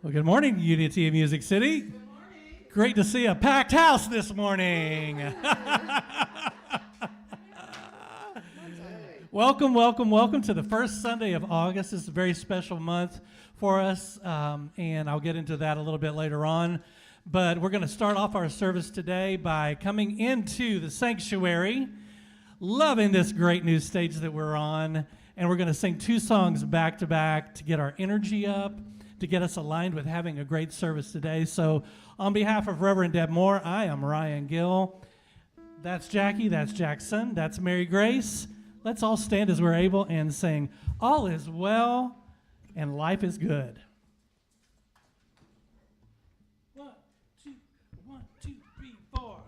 Well, good morning, Unity of Music City. Good morning. Great to see a packed house this morning. Welcome, welcome, welcome to the first Sunday of August. This is a very special month for us, and I'll get into that a little bit later on. But we're going to start off our service today by coming into the sanctuary, loving this great new stage that we're on, and we're going to sing two songs back to back to get our energy up, to get us aligned with having a great service today. So on behalf of Reverend Deb Moore, I am Ryan Gill. That's Jackie, that's Jackson, that's Mary Grace. Let's all stand as we're able and sing, "All is well and life is good." 1, 2, 1, 2, 3, 4.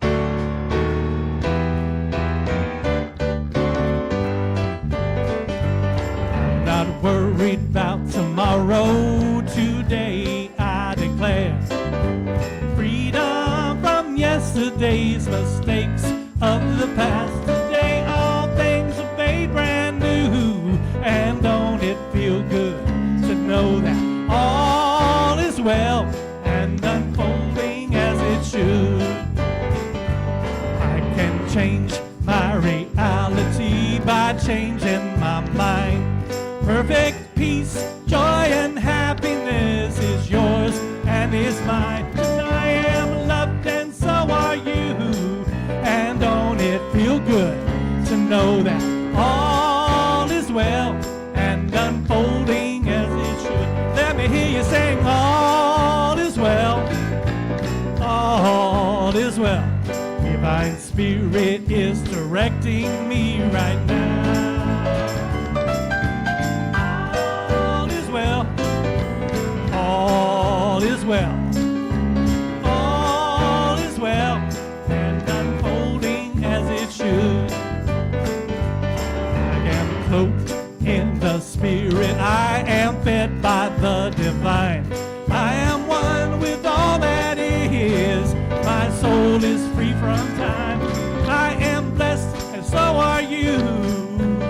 I'm not worried about tomorrow. Today I declare freedom from yesterday's mistakes of the past. Today all things are made brand new, and don't it feel good to know that all is well and unfolding as it should. I can change my reality by changing my mind. Perfect peace, joy, and happiness is yours and is mine. I am loved and so are you, and don't it feel good to know that all is well and unfolding as it should. Let me hear you sing, all is well, all is well. Divine Spirit is directing me right now. All is well, all is well, and unfolding as it should. I am cloaked in the Spirit, I am fed by the divine. I am one with all that is, my soul is free from time. I am blessed and so are you,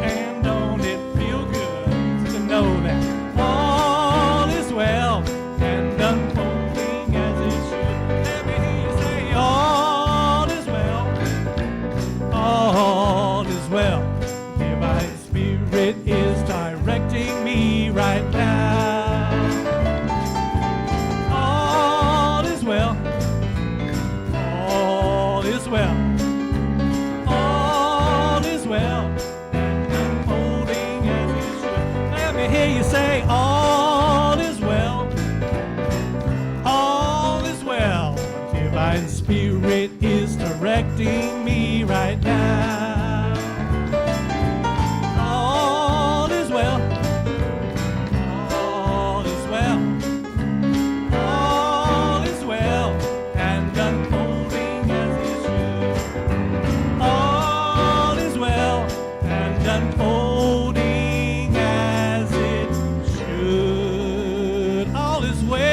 and don't it feel good to know that all is well and unfolding as it should. Let me hear you say, all is well, all is well. Divine Spirit is directing me right now. All is well, all is well, all is well, and unfolding as it should. Let me hear you say, all is well, all is well. Divine Spirit is directing me right now. All is well, all is well, all is well, and unfolding as it should. All is well and unfolding as it should. All is well.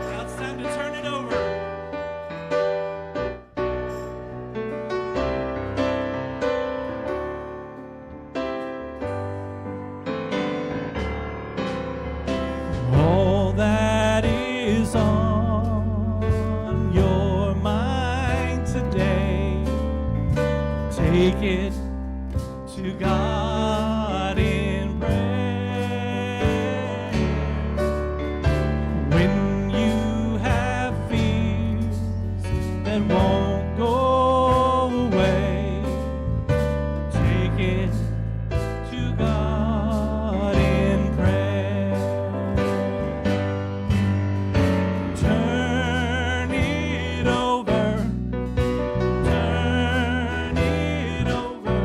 Now it's time to turn it over. All that is on your mind today, take it to God in prayer. When you have fears that won't go away, take it to God in prayer. Turn it over, turn it over.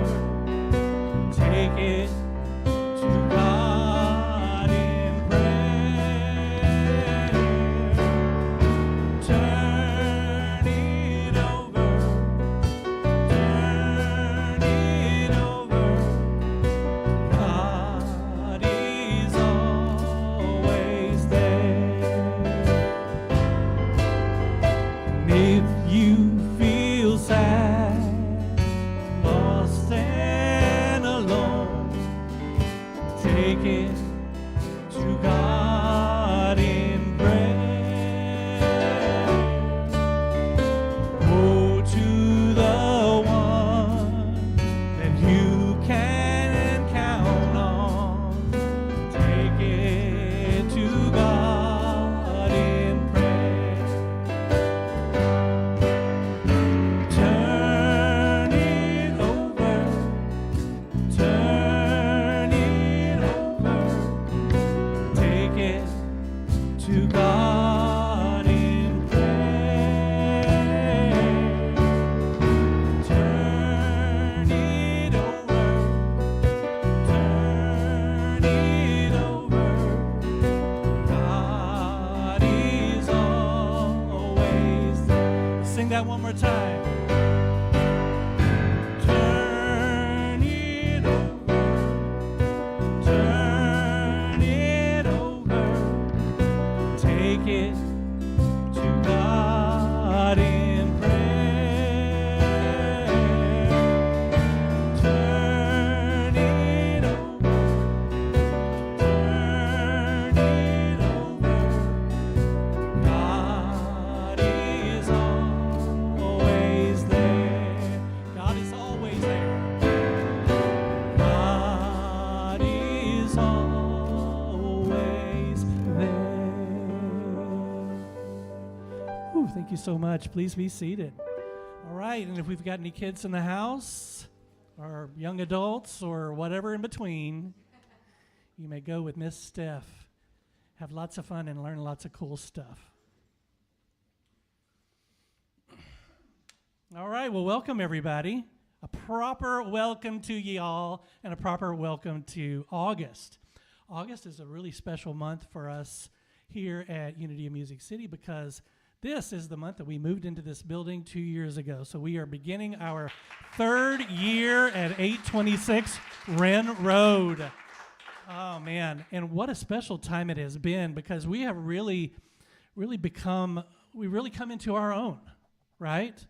it to God in prayer. Oh, to the one that you can count on, take it to God in prayer. Turn it over, turn it over, take it to God in prayer. Turn it over, turn it over. God is always there. Sing that one more time. Turn it over, turn it over, take it to God in prayer. Turn it over, turn it over. God is always there. God is always there. God is always there. Ooh, thank you so much. Please be seated. All right, and if we've got any kids in the house, or young adults, or whatever in between, you may go with Miss Steph. Have lots of fun and learn lots of cool stuff. All right, well, welcome everybody. A proper welcome to ye all, and a proper welcome to August. August is a really special month for us here at Unity of Music City because this is the month that we moved into this building 2 years ago. So we are beginning our third year at 826 Wren Road. Oh, man. And what a special time it has been because we have really come into our own, right?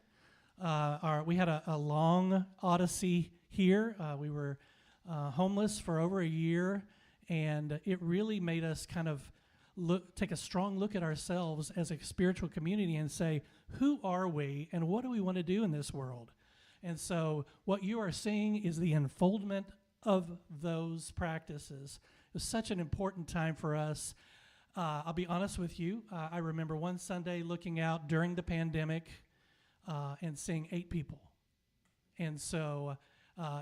We had a long odyssey here. We were homeless for over a year, and it really made us kind of take a strong look at ourselves as a spiritual community and say, who are we and what do we want to do in this world? And so what you are seeing is the unfoldment of those practices. It was such an important time for us. I'll be honest with you. I remember one Sunday looking out during the pandemic and seeing 8 people. And so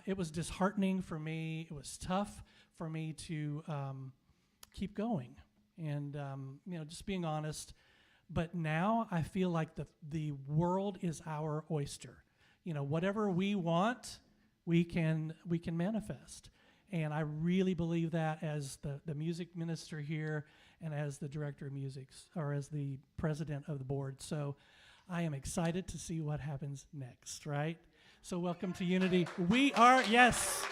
it was disheartening for me. It was tough for me to keep going and, just being honest. But now I feel like the world is our oyster. Whatever we want, we can manifest. And I really believe that as the music minister here and as the director of music, or as the president of the board. So I am excited to see what happens next, right? So welcome to Unity. We are, yes.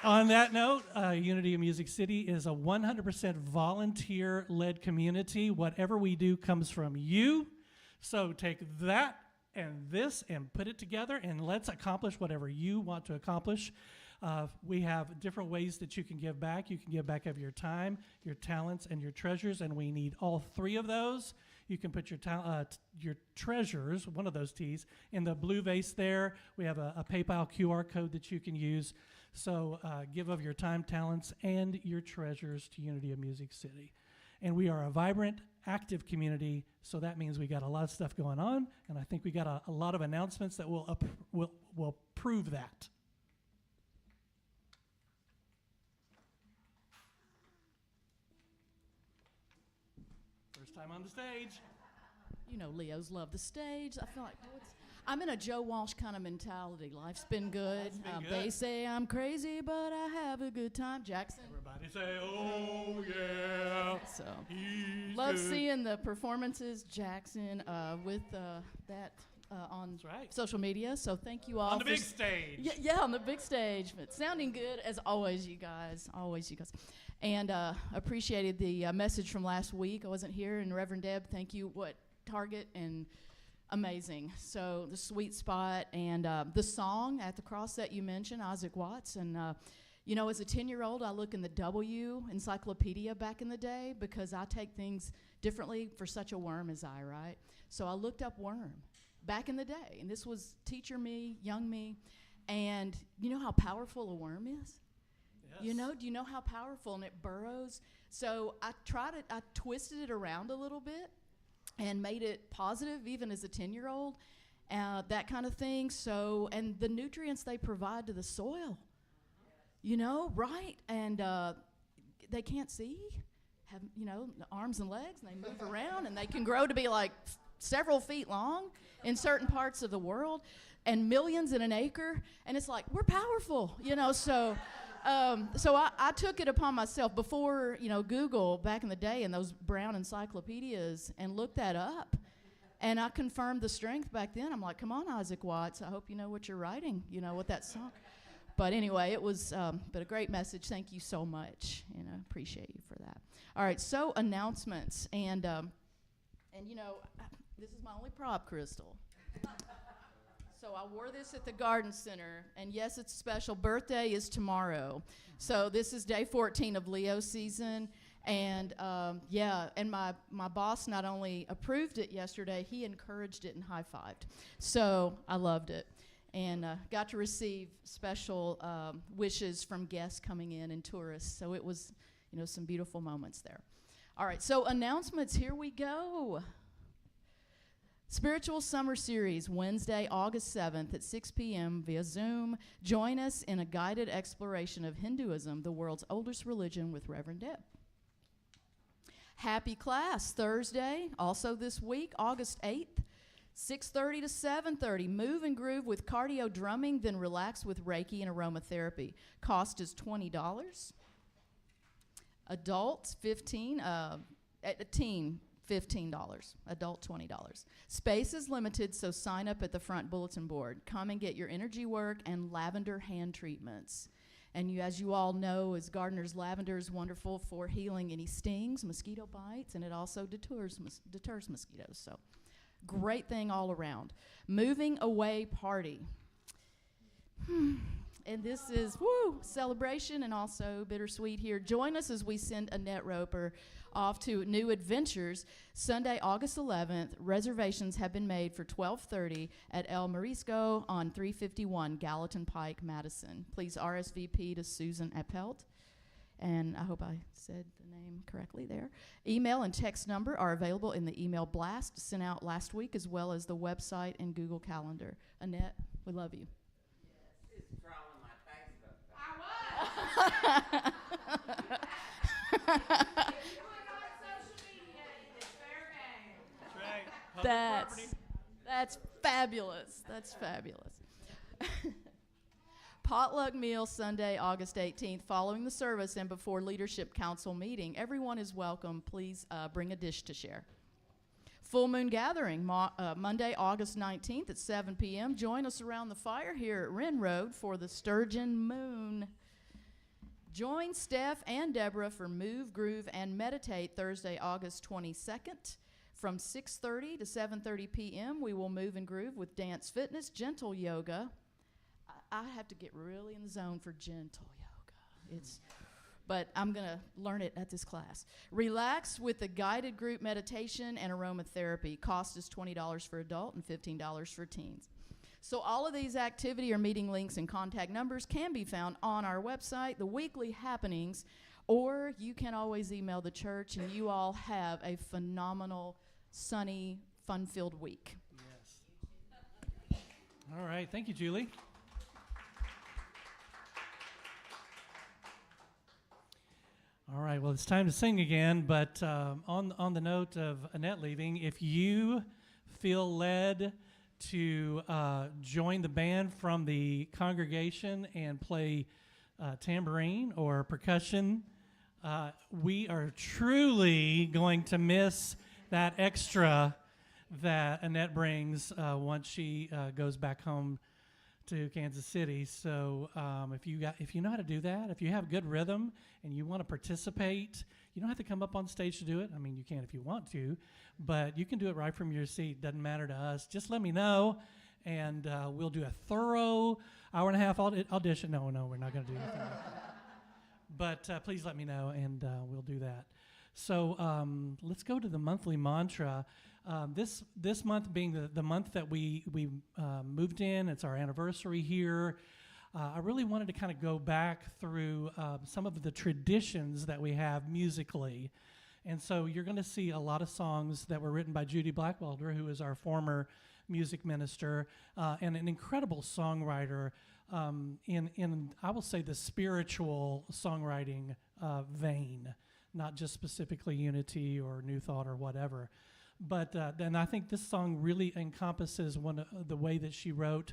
On that note, Unity of Music City is a 100% volunteer-led community. Whatever we do comes from you. So take that and this and put it together, and let's accomplish whatever you want to accomplish. We have different ways that you can give back. You can give back of your time, your talents, and your treasures, and we need all 3 of those. You can put your treasures, one of those T's, in the blue vase there. We have a PayPal QR code that you can use. So give of your time, talents, and your treasures to Unity of Music City. And we are a vibrant, active community, so that means we got a lot of stuff going on, and I think we got a lot of announcements that will prove that. First time on the stage. Leos love the stage. I feel like I'm in a Joe Walsh kind of mentality. Life's been good. They say I'm crazy, but I have a good time. Jackson. Everybody say, oh, yeah. So, he's love good. seeing the performances, Jackson, with that on social media. So thank you all. On the big stage. Yeah, on the big stage. But sounding good as always, you guys. Always, you guys. And appreciated the message from last week. I wasn't here, and Reverend Deb, thank you. Target and amazing. So the sweet spot and the song At the Cross that you mentioned, Isaac Watts, and You know, as a 10-year-old, I look in the W encyclopedia back in the day because I take things differently for such a worm as I, right? So I looked up worm back in the day, and this was teacher me, young me, and you know how powerful a worm is? Yes. You know, do you know how powerful? And it burrows. So I twisted it around a little bit and made it positive even as a 10-year-old, that kind of thing. So, and the nutrients they provide to the soil, you know, right? And they can't see, have, you know, arms and legs, and they move around, and they can grow to be like several feet long in certain parts of the world, and millions in an acre. And it's like, we're powerful, you know, so... So I took it upon myself before, you know, Google back in the day and those brown encyclopedias, and looked that up. And I confirmed the strength back then. I'm like, come on, Isaac Watts. I hope you know what you're writing, you know, with that song. But anyway, it was but a great message. Thank you so much. You know, appreciate you for that. All right, so announcements. And you know, this is my only prop, Crystal. So I wore this at the Garden Center, and yes, it's special. Birthday is tomorrow. So this is day 14 of Leo season, and yeah, and my boss not only approved it yesterday, he encouraged it and high-fived. So I loved it, and got to receive special wishes from guests coming in and tourists. So it was, you know, some beautiful moments there. All right, so announcements, here we go. Spiritual Summer Series, Wednesday, August 7th at 6 p.m. via Zoom. Join us in a guided exploration of Hinduism, the world's oldest religion, with Reverend Deb. Happy Class, Thursday, also this week, August 8th, 6:30 to 7:30. Move and groove with cardio drumming, then relax with Reiki and aromatherapy. Cost is $20. Adults, teen, $15, adult $20. Space is limited, so sign up at the front bulletin board. Come and get your energy work and lavender hand treatments. And you, as you all know, as gardeners, lavender is wonderful for healing any stings, mosquito bites, and it also deters mosquitoes. So great thing all around. Moving away party. And this is, celebration and also bittersweet here. Join us as we send Annette Roper off to new adventures. Sunday, August 11th, reservations have been made for 12:30 at El Morisco on 351 Gallatin Pike, Madison. Please RSVP to Susan Appelt. And I hope I said the name correctly there. Email and text number are available in the email blast sent out last week, as well as the website and Google Calendar. Annette, we love you. Yes, it's trolling my Facebook. That's fabulous. That's fabulous. Potluck meal Sunday, August 18th, following the service and before Leadership Council meeting. Everyone is welcome. Please bring a dish to share. Full Moon Gathering, Monday, August 19th at 7 p.m. Join us around the fire here at Wren Road for the Sturgeon Moon. Join Steph and Deborah for Move, Groove, and Meditate Thursday, August 22nd. From 6:30 to 7:30 p.m., we will move and groove with dance fitness, gentle yoga. I have to get really in the zone for gentle yoga. But I'm going to learn it at this class. Relax with a guided group meditation and aromatherapy. Cost is $20 for adult and $15 for teens. So all of these activity or meeting links and contact numbers can be found on our website, the weekly happenings, or you can always email the church, and you all have a phenomenal, sunny, fun-filled week. Yes. All right. Thank you, Julie. All right. Well, it's time to sing again, but on the note of Annette leaving, if you feel led to join the band from the congregation and play tambourine or percussion, we are truly going to miss that extra that Annette brings once she goes back home to Kansas City. So if you know how to do that, if you have good rhythm and you want to participate, you don't have to come up on stage to do it. I mean, you can if you want to, but you can do it right from your seat. Doesn't matter to us. Just let me know, and we'll do a thorough hour-and-a-half audition. No, we're not going to do anything like that. but please let me know, and we'll do that. So let's go to the monthly mantra. This month being the month that we moved in, it's our anniversary here. I really wanted to kind of go back through some of the traditions that we have musically. And so you're going to see a lot of songs that were written by Judy Blackwelder, who is our former music minister and an incredible songwriter in I will say, the spiritual songwriting vein, not just specifically Unity or New Thought or whatever. But then I think this song really encompasses the way that she wrote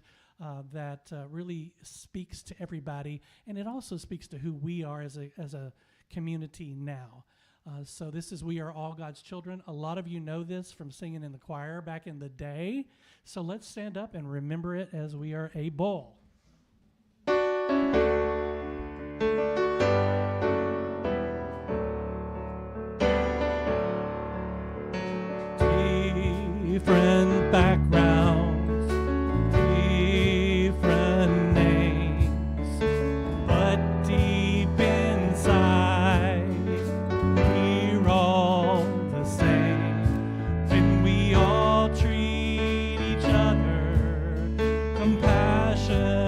that really speaks to everybody, and it also speaks to who we are as a community now. So this is We Are All God's Children. A lot of you know this from singing in the choir back in the day. So let's stand up and remember it as we are able. Different backgrounds, different names, but deep inside, we're all the same. When we all treat each other compassion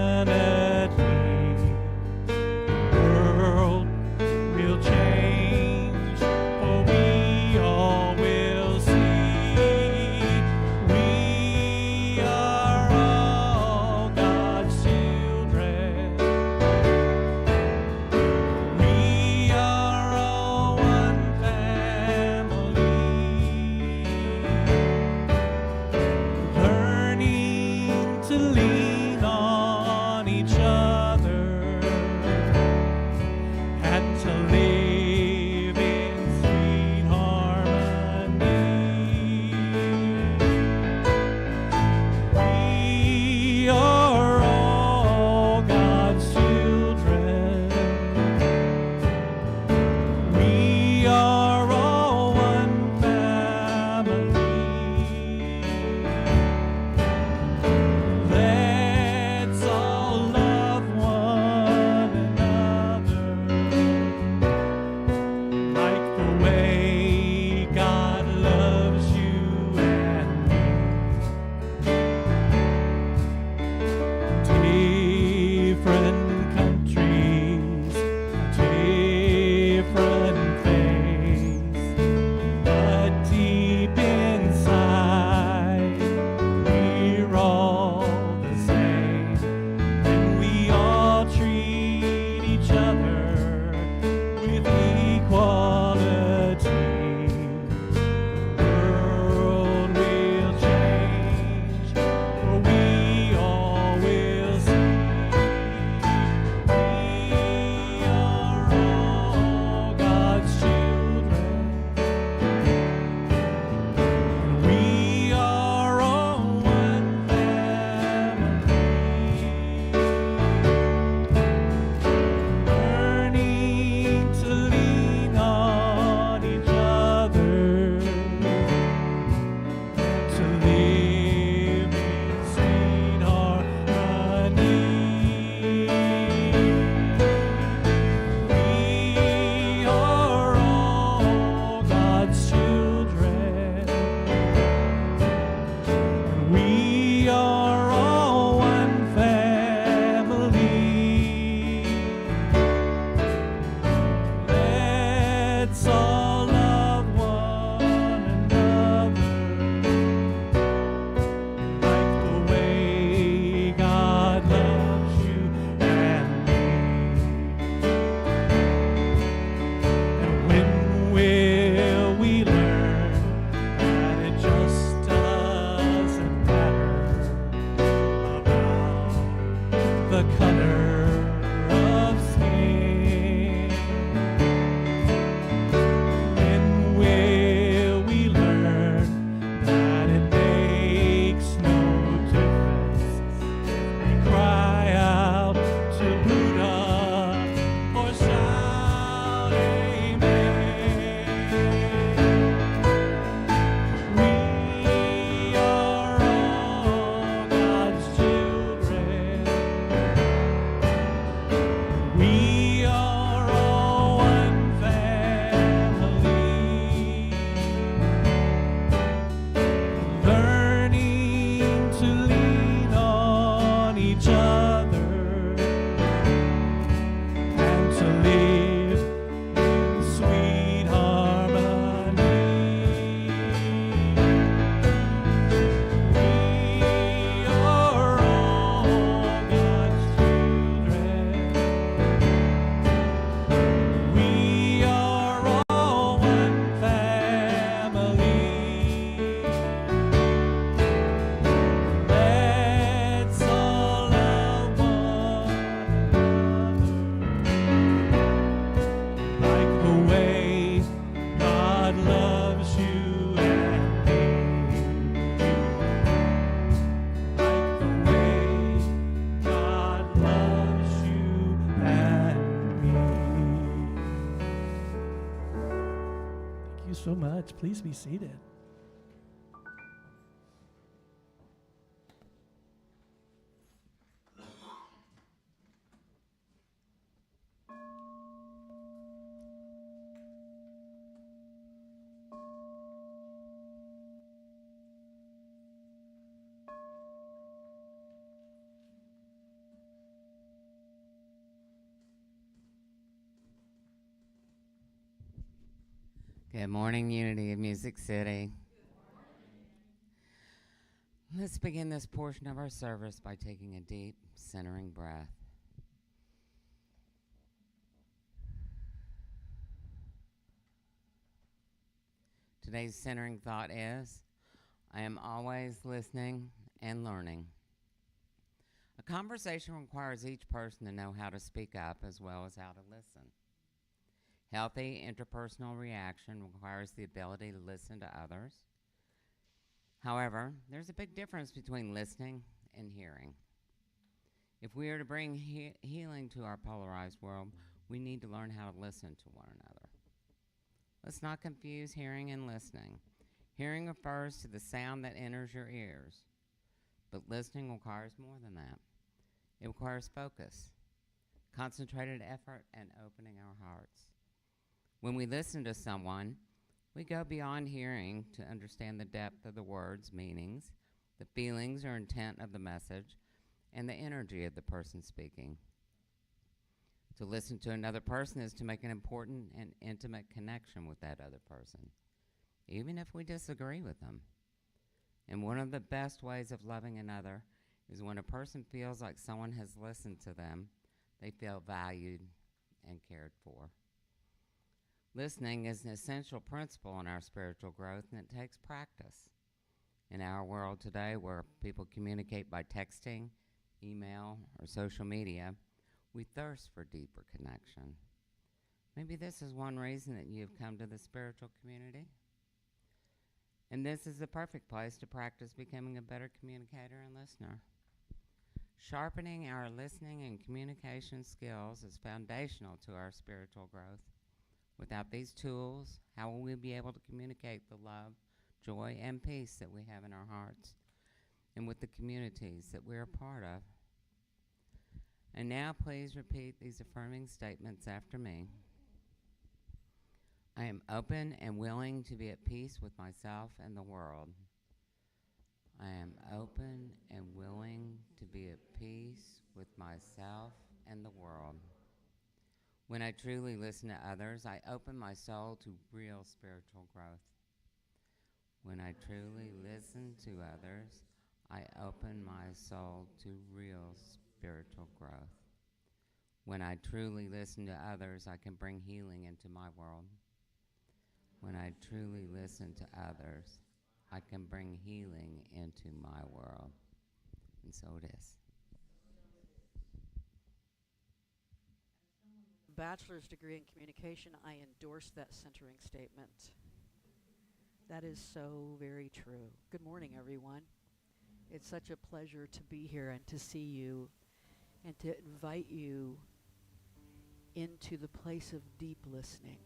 so much. Please be seated. Good morning, Unity of Music City. Let's begin this portion of our service by taking a deep, centering breath. Today's centering thought is, I am always listening and learning. A conversation requires each person to know how to speak up as well as how to listen. Healthy interpersonal reaction requires the ability to listen to others. However, there's a big difference between listening and hearing. If we are to bring healing to our polarized world, we need to learn how to listen to one another. Let's not confuse hearing and listening. Hearing refers to the sound that enters your ears, but listening requires more than that. It requires focus, concentrated effort, and opening our hearts. When we listen to someone, we go beyond hearing to understand the depth of the words, meanings, the feelings or intent of the message, and the energy of the person speaking. To listen to another person is to make an important and intimate connection with that other person, even if we disagree with them. And one of the best ways of loving another is when a person feels like someone has listened to them, they feel valued and cared for. Listening is an essential principle in our spiritual growth, and it takes practice. In our world today, where people communicate by texting, email, or social media, we thirst for deeper connection. Maybe this is one reason that you've come to the spiritual community. And this is the perfect place to practice becoming a better communicator and listener. Sharpening our listening and communication skills is foundational to our spiritual growth. Without these tools, how will we be able to communicate the love, joy, and peace that we have in our hearts and with the communities that we're a part of? And now please repeat these affirming statements after me. I am open and willing to be at peace with myself and the world. I am open and willing to be at peace with myself and the world. When I truly listen to others, I open my soul to real spiritual growth. When I truly listen to others, I open my soul to real spiritual growth. When I truly listen to others, I can bring healing into my world. When I truly listen to others, I can bring healing into my world. And so it is. Bachelor's degree in communication, I endorse that centering statement. That is so very true. Good morning, everyone. It's such a pleasure to be here and to see you and to invite you into the place of deep listening.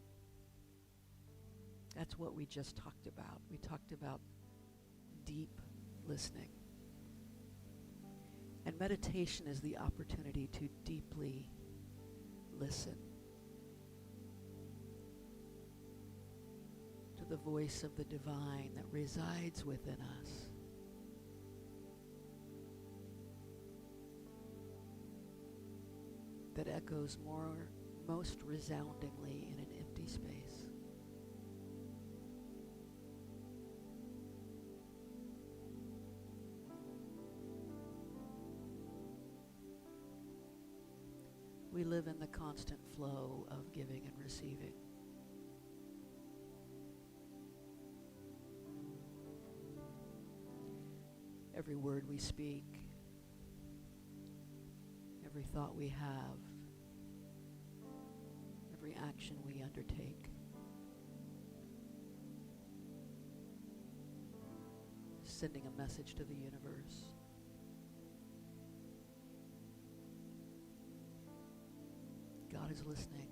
That's what we just talked about. We talked about deep listening. And meditation is the opportunity to deeply listen to the voice of the divine that resides within us. That echoes most resoundingly in an empty space. We live in the constant flow of giving and receiving. Every word we speak, every thought we have, every action we undertake is sending a message to the universe. God is listening.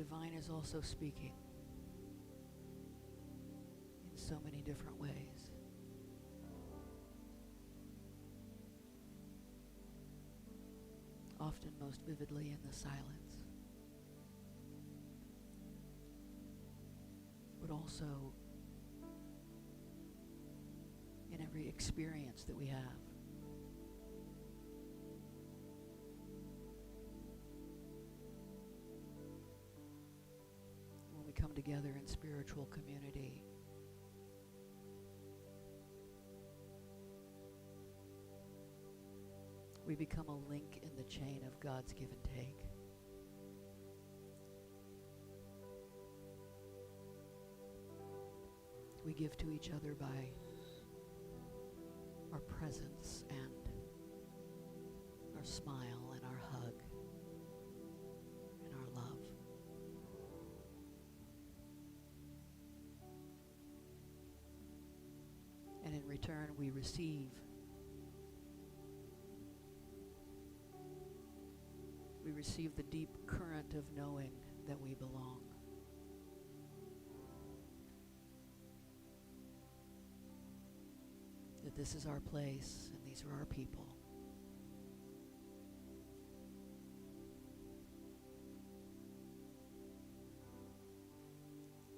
divine is also speaking in so many different ways. Often most vividly in the silence, but also in every experience that we have. When we come together in spiritual community, we become a link in the chain of God's give and take. We give to each other by our presence and our smile and our hug and our love. And in return, we receive. We receive the deep current of knowing that we belong. That this is our place and these are our people.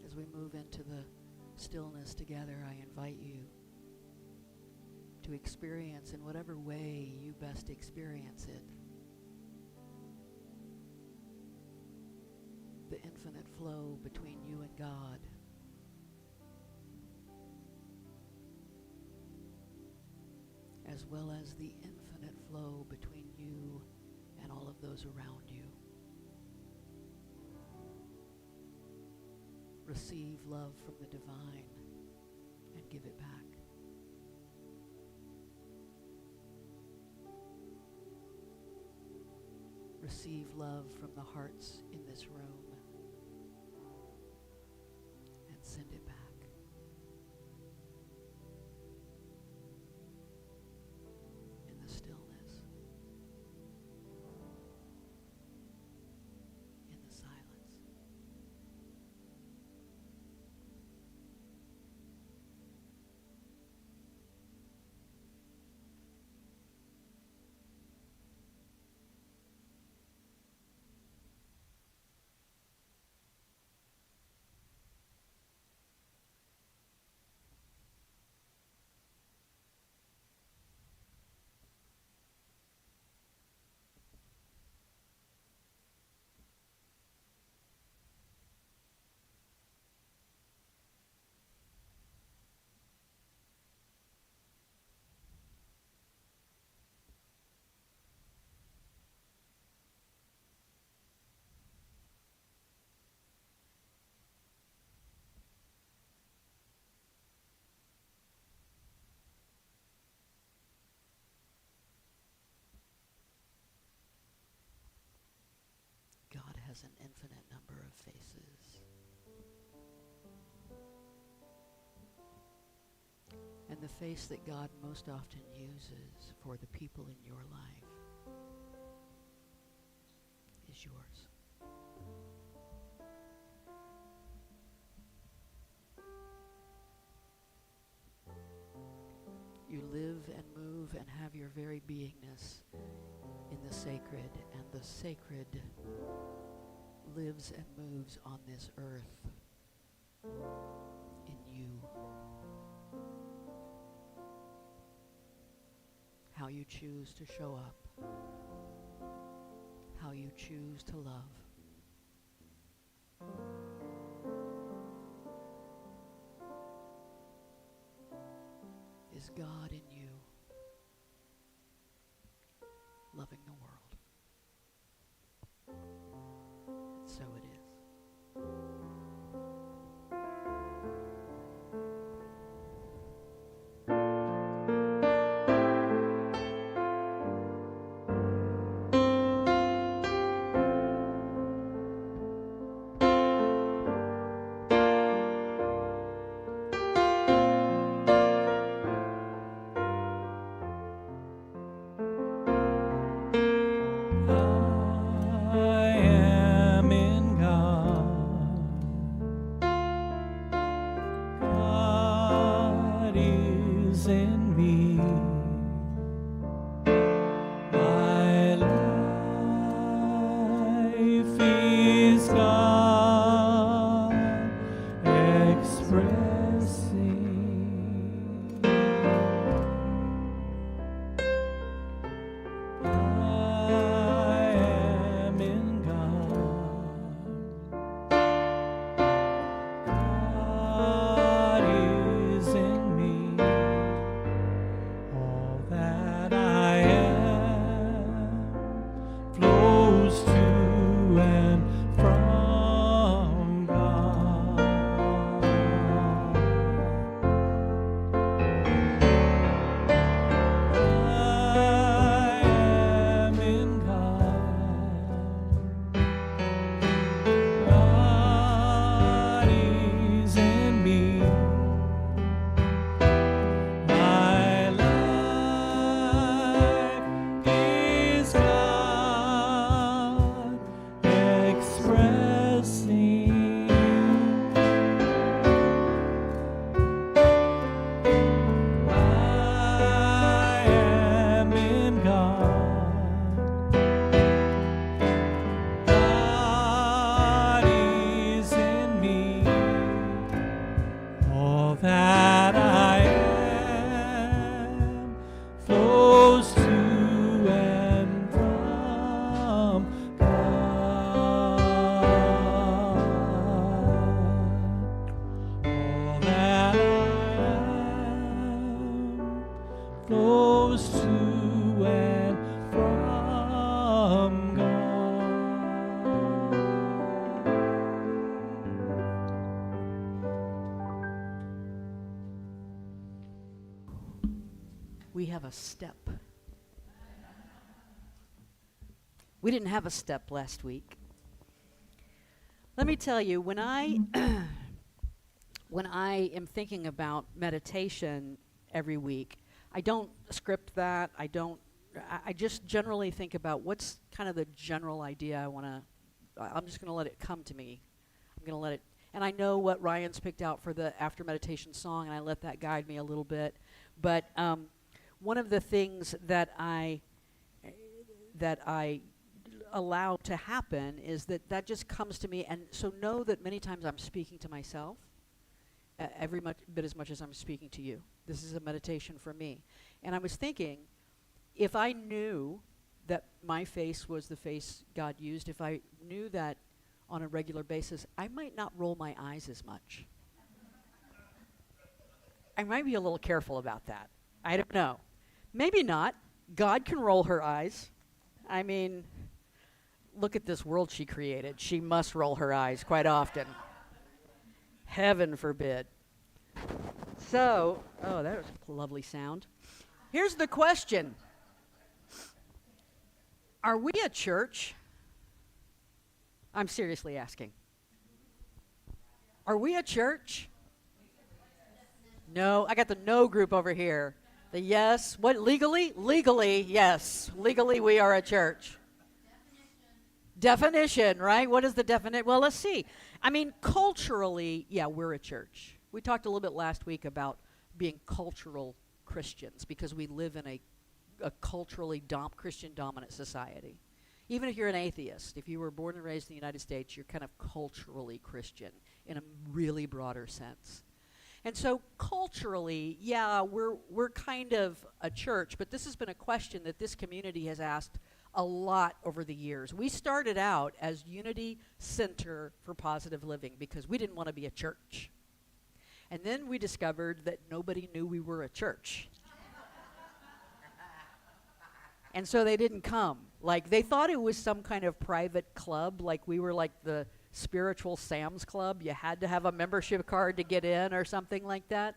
As we move into the stillness together, I invite you to experience in whatever way you best experience it, the infinite flow between you and God. As well as the infinite flow between you and all of those around you. Receive love from the divine and give it back. Receive love from the hearts in this room and send it back. God has an infinite number of faces. And the face that God most often uses for the people in your life is yours. You live and move and have your very beingness in the sacred, and the sacred lives and moves on this earth in you. How you choose to show up, how you choose to love. Is God in you, loving the world. And so it is. I that I am flows to and from God. All that I am flows to and from God. We have a step. We didn't have a step last week. Let me tell you, when I when I am thinking about meditation every week, I don't script that. I just generally think about what's kind of the general idea I'm just going to let it come to me. I'm going to let it, and I know what Ryan's picked out for the after meditation song, and I let that guide me a little bit. But one of the things that I allow to happen is that just comes to me, and so know that many times I'm speaking to myself every bit as much as I'm speaking to you. This is a meditation for me. And I was thinking, if I knew that my face was the face God used, if I knew that on a regular basis, I might not roll my eyes as much. I might be a little careful about that. I don't know. Maybe not. God can roll her eyes. I mean, look at this world she created. She must roll her eyes quite often. Heaven forbid. So, oh, that was a lovely sound. Here's the question. Are we a church? I'm seriously asking. Are we a church? No, I got the no group over here. The yes, what, legally? Legally, yes. Legally, we are a church. Definition, right? What is the definition? Well, let's see. I mean, culturally, yeah, we're a church. We talked a little bit last week about being cultural Christians because we live in a culturally Christian dominant society. Even if you're an atheist, if you were born and raised in the United States, you're kind of culturally Christian in a really broader sense. And so culturally, yeah, we're kind of a church, but this has been a question that this community has asked a lot over the years. We started out as Unity Center for Positive Living because we didn't want to be a church. And then we discovered that nobody knew we were a church. And so they didn't come. Like, they thought it was some kind of private club, like we were like the spiritual Sam's Club. You had to have a membership card to get in or something like that.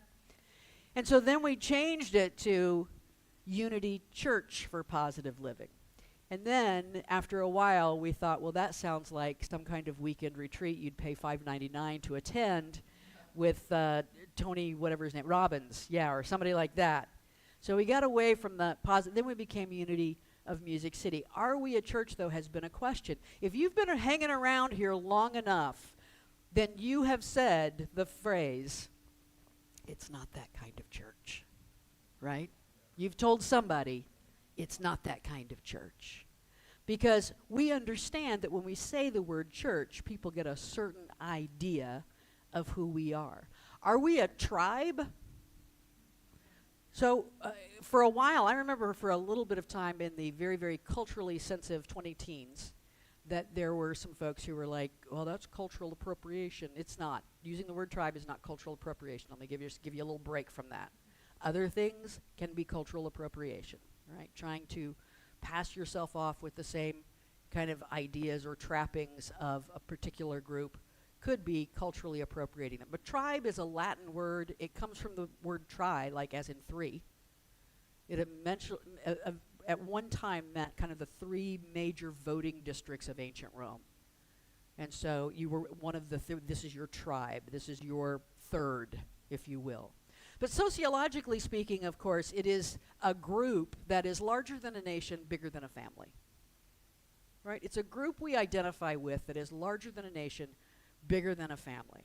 And so then we changed it to Unity Church for Positive Living. And then after a while, we thought, well, that sounds like some kind of weekend retreat you'd pay $5.99 to attend with Tony, whatever his name, Robbins, yeah, or somebody like that. So we got away from the positive. Then we became Unity of Music City. Are we a church, though, has been a question. If you've been hanging around here long enough, then you have said the phrase, it's not that kind of church, right? You've told somebody, it's not that kind of church. Because we understand that when we say the word church, people get a certain idea of who we are. Are we a tribe? So for a while, I remember for a little bit of time in the very, very culturally sensitive 20-teens, that there were some folks who were like, well, that's cultural appropriation. It's not. Using the word tribe is not cultural appropriation. Let me give you a little break from that. Other things can be cultural appropriation, right? Trying to pass yourself off with the same kind of ideas or trappings of a particular group could be culturally appropriating them. But tribe is a Latin word. It comes from the word tri, like as in three. It at one time meant kind of the three major voting districts of ancient Rome. And so you were one of the, this is your tribe. This is your third, if you will. But sociologically speaking, of course, it is a group that is larger than a nation, bigger than a family. Right? It's a group we identify with that is larger than a nation, bigger than a family.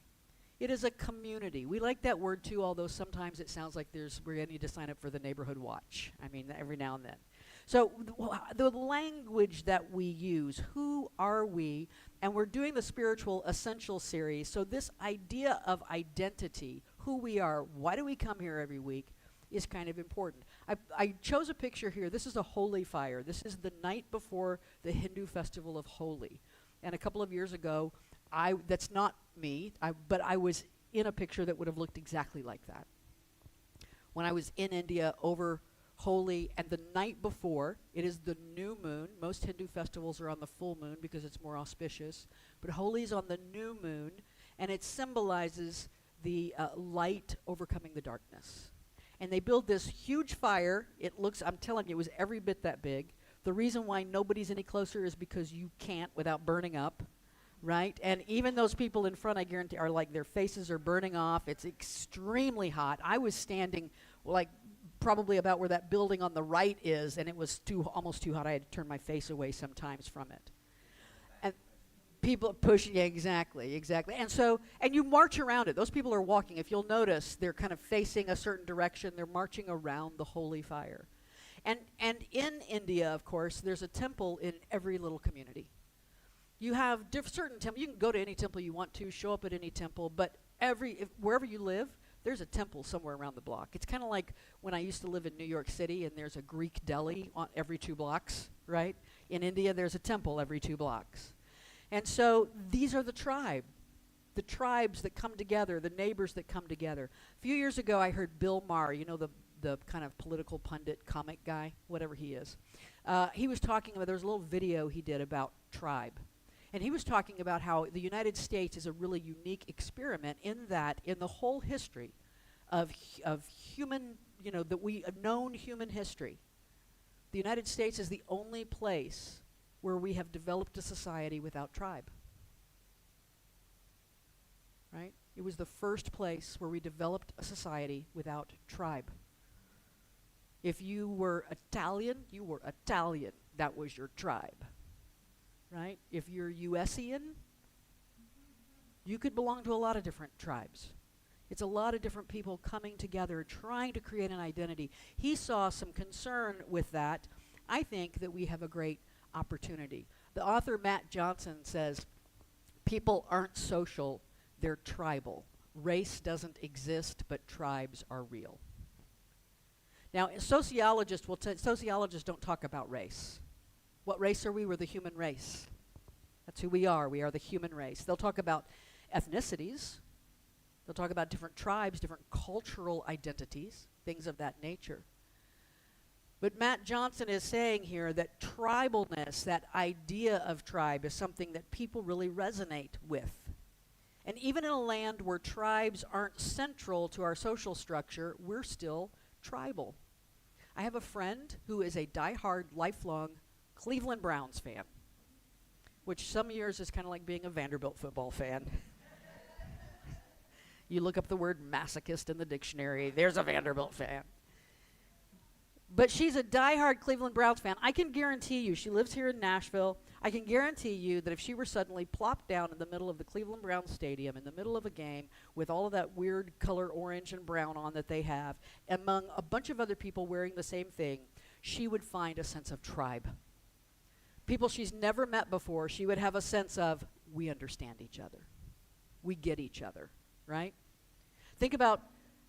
It is a community. We like that word too, although sometimes it sounds like we're going to need to sign up for the neighborhood watch. I mean, every now and then. So the language that we use, who are we? And we're doing the Spiritual Essentials series. So this idea of identity, who we are, why do we come here every week, is kind of important. I chose a picture here. This is a holy fire. This is the night before the Hindu festival of Holi. And a couple of years ago, that's not me, but I was in a picture that would have looked exactly like that. When I was in India over Holi, and the night before, it is the new moon. Most Hindu festivals are on the full moon because it's more auspicious. But Holi is on the new moon, and it symbolizes the light overcoming the darkness. And they build this huge fire. It looks, I'm telling you, it was every bit that big. The reason why nobody's any closer is because you can't without burning up, right? And even those people in front, I guarantee, are like their faces are burning off. It's extremely hot. I was standing like probably about where that building on the right is, and it was almost too hot. I had to turn my face away sometimes from it. And people pushing, yeah, exactly. And so, and you march around it. Those people are walking. If you'll notice, they're kind of facing a certain direction. They're marching around the holy fire. And in India, of course, there's a temple in every little community. You have certain temples. You can go to any temple you want to, show up at any temple, but wherever you live, there's a temple somewhere around the block. It's kind of like when I used to live in New York City and there's a Greek deli on every 2 blocks, right? In India, there's a temple every 2 blocks. And so these are the tribes that come together, the neighbors that come together. A few years ago, I heard Bill Maher, you know, the kind of political pundit comic guy, whatever he is. He was talking about, there was a little video he did about tribe. And he was talking about how the United States is a really unique experiment in that in the whole history of human, you know, that we have known human history, the United States is the only place where we have developed a society without tribe. Right? It was the first place where we developed a society without tribe. If you were Italian, you were Italian. That was your tribe. Right? If you're USian, you could belong to a lot of different tribes. It's a lot of different people coming together, trying to create an identity. He saw some concern with that. I think that we have a great opportunity. The author Matt Johnson says, people aren't social, they're tribal. Race doesn't exist, but tribes are real. Now, sociologists don't talk about race. What race are we? We're the human race. That's who we are. We are the human race. They'll talk about ethnicities. They'll talk about different tribes, different cultural identities, things of that nature. But Matt Johnson is saying here that tribalness, that idea of tribe, is something that people really resonate with. And even in a land where tribes aren't central to our social structure, we're still tribal. I have a friend who is a diehard, lifelong Cleveland Browns fan, which some years is kind of like being a Vanderbilt football fan. You look up the word masochist in the dictionary, there's a Vanderbilt fan. But she's a diehard Cleveland Browns fan. I can guarantee you, she lives here in Nashville, I can guarantee you that if she were suddenly plopped down in the middle of the Cleveland Browns stadium, in the middle of a game, with all of that weird color orange and brown on that they have, among a bunch of other people wearing the same thing, she would find a sense of tribe. People she's never met before, she would have a sense of, we understand each other. We get each other, right? Think about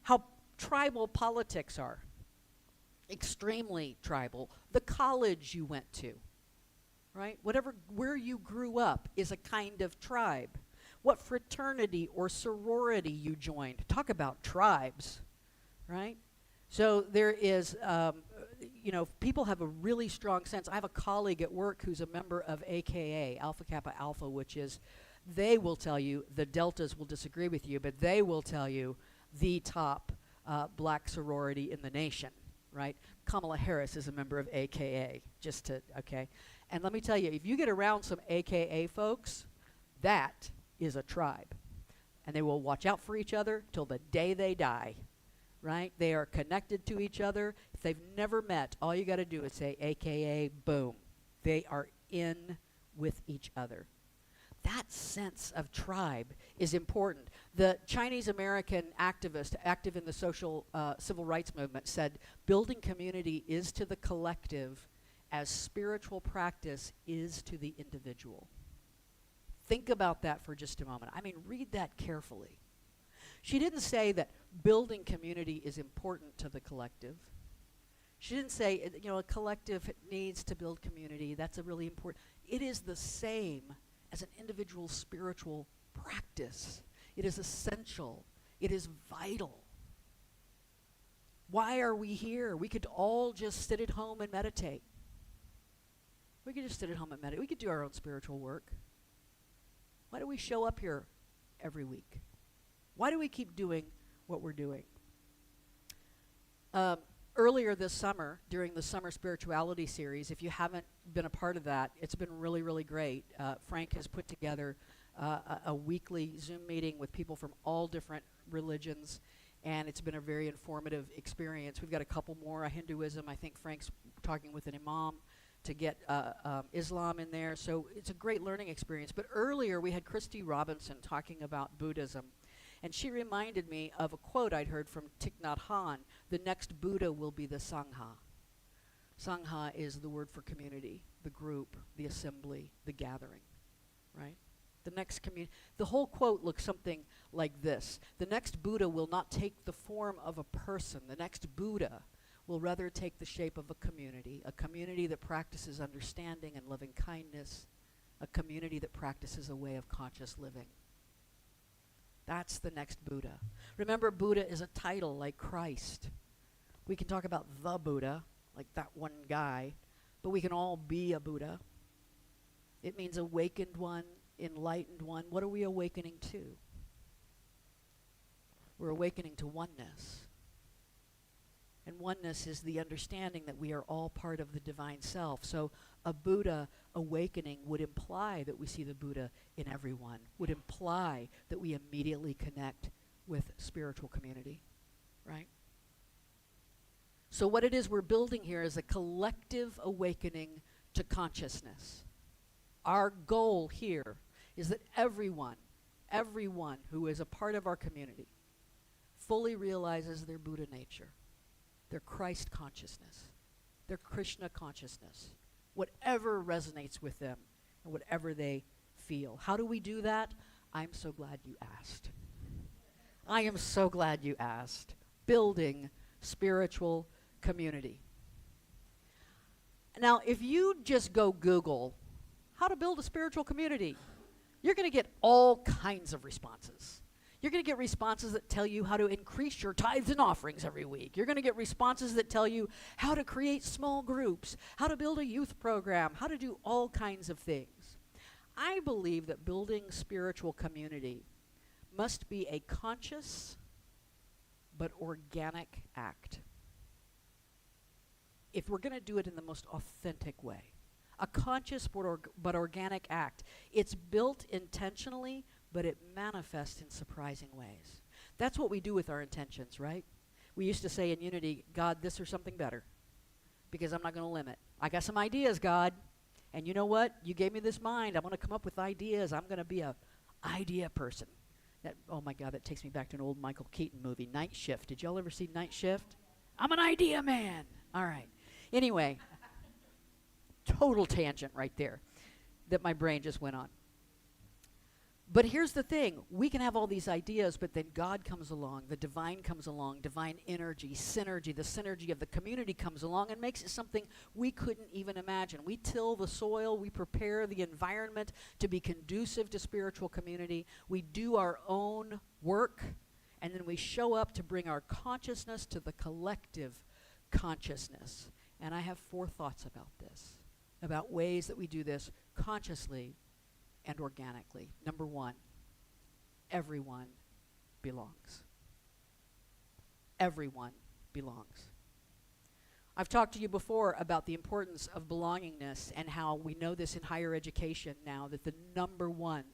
how tribal politics are. Extremely tribal. The college you went to, right? Where you grew up is a kind of tribe. What fraternity or sorority you joined. Talk about tribes, right? So there is, people have a really strong sense. I have a colleague at work who's a member of AKA, Alpha Kappa Alpha, which is, they will tell you, the Deltas will disagree with you, but they will tell you the top black sorority in the nation, right? Kamala Harris is a member of AKA, okay? And let me tell you, if you get around some AKA folks, that is a tribe. And they will watch out for each other till the day they die. Right? They are connected to each other. If they've never met, all you got to do is say AKA, boom. They are in with each other. That sense of tribe is important. The Chinese American activist, active in the civil rights movement, said, building community is to the collective as spiritual practice is to the individual. Think about that for just a moment. I mean, read that carefully. She didn't say that building community is important to the collective. She didn't say, a collective needs to build community. That's a really important. It is the same as an individual spiritual practice. It is essential. It is vital. Why are we here? We could all just sit at home and meditate. We could just sit at home and meditate. We could do our own spiritual work. Why do we show up here every week? Why do we keep doing what we're doing? Earlier this summer, during the Summer Spirituality Series, if you haven't been a part of that, it's been really, really great. Frank has put together a weekly Zoom meeting with people from all different religions, and it's been a very informative experience. We've got a couple more, Hinduism. I think Frank's talking with an imam to get Islam in there. So it's a great learning experience. But earlier, we had Christy Robinson talking about Buddhism. And she reminded me of a quote I'd heard from Thich Nhat Hanh: the next Buddha will be the Sangha. Sangha is the word for community, the group, the assembly, the gathering, right? The next community. The whole quote looks something like this: the next Buddha will not take the form of a person. The next Buddha will rather take the shape of a community that practices understanding and loving kindness, a community that practices a way of conscious living. That's the next Buddha. Remember, Buddha is a title like Christ. We can talk about the Buddha, like that one guy, but we can all be a Buddha. It means awakened one, enlightened one. What are we awakening to? We're awakening to oneness. And oneness is the understanding that we are all part of the divine self. So a Buddha awakening would imply that we see the Buddha in everyone, would imply that we immediately connect with spiritual community, right? So what it is we're building here is a collective awakening to consciousness. Our goal here is that everyone who is a part of our community fully realizes their Buddha nature, their Christ consciousness, their Krishna consciousness, whatever resonates with them and whatever they feel. How do we do that? I'm so glad you asked. I am so glad you asked. Building spiritual community. Now, if you just go Google how to build a spiritual community, you're going to get all kinds of responses. You're going to get responses that tell you how to increase your tithes and offerings every week. You're going to get responses that tell you how to create small groups, how to build a youth program, how to do all kinds of things. I believe that building spiritual community must be a conscious but organic act. If we're going to do it in the most authentic way, a conscious but organic act. It's built intentionally, but it manifests in surprising ways. That's what we do with our intentions, right? We used to say in Unity, God, this or something better, because I'm not going to limit. I got some ideas, God, and you know what? You gave me this mind. I'm going to come up with ideas. I'm going to be a idea person. Oh my God, that takes me back to an old Michael Keaton movie, Night Shift. Did y'all ever see Night Shift? I'm an idea man. All right. Anyway, total tangent right there that my brain just went on. But here's the thing. We can have all these ideas, but then God comes along, the divine comes along, divine energy, synergy, the synergy of the community comes along and makes it something we couldn't even imagine. We till the soil, we prepare the environment to be conducive to spiritual community. We do our own work, and then we show up to bring our consciousness to the collective consciousness. And I have 4 thoughts about this, about ways that we do this consciously and organically. Number 1, everyone belongs. Everyone belongs. I've talked to you before about the importance of belongingness and how we know this in higher education now, that the number one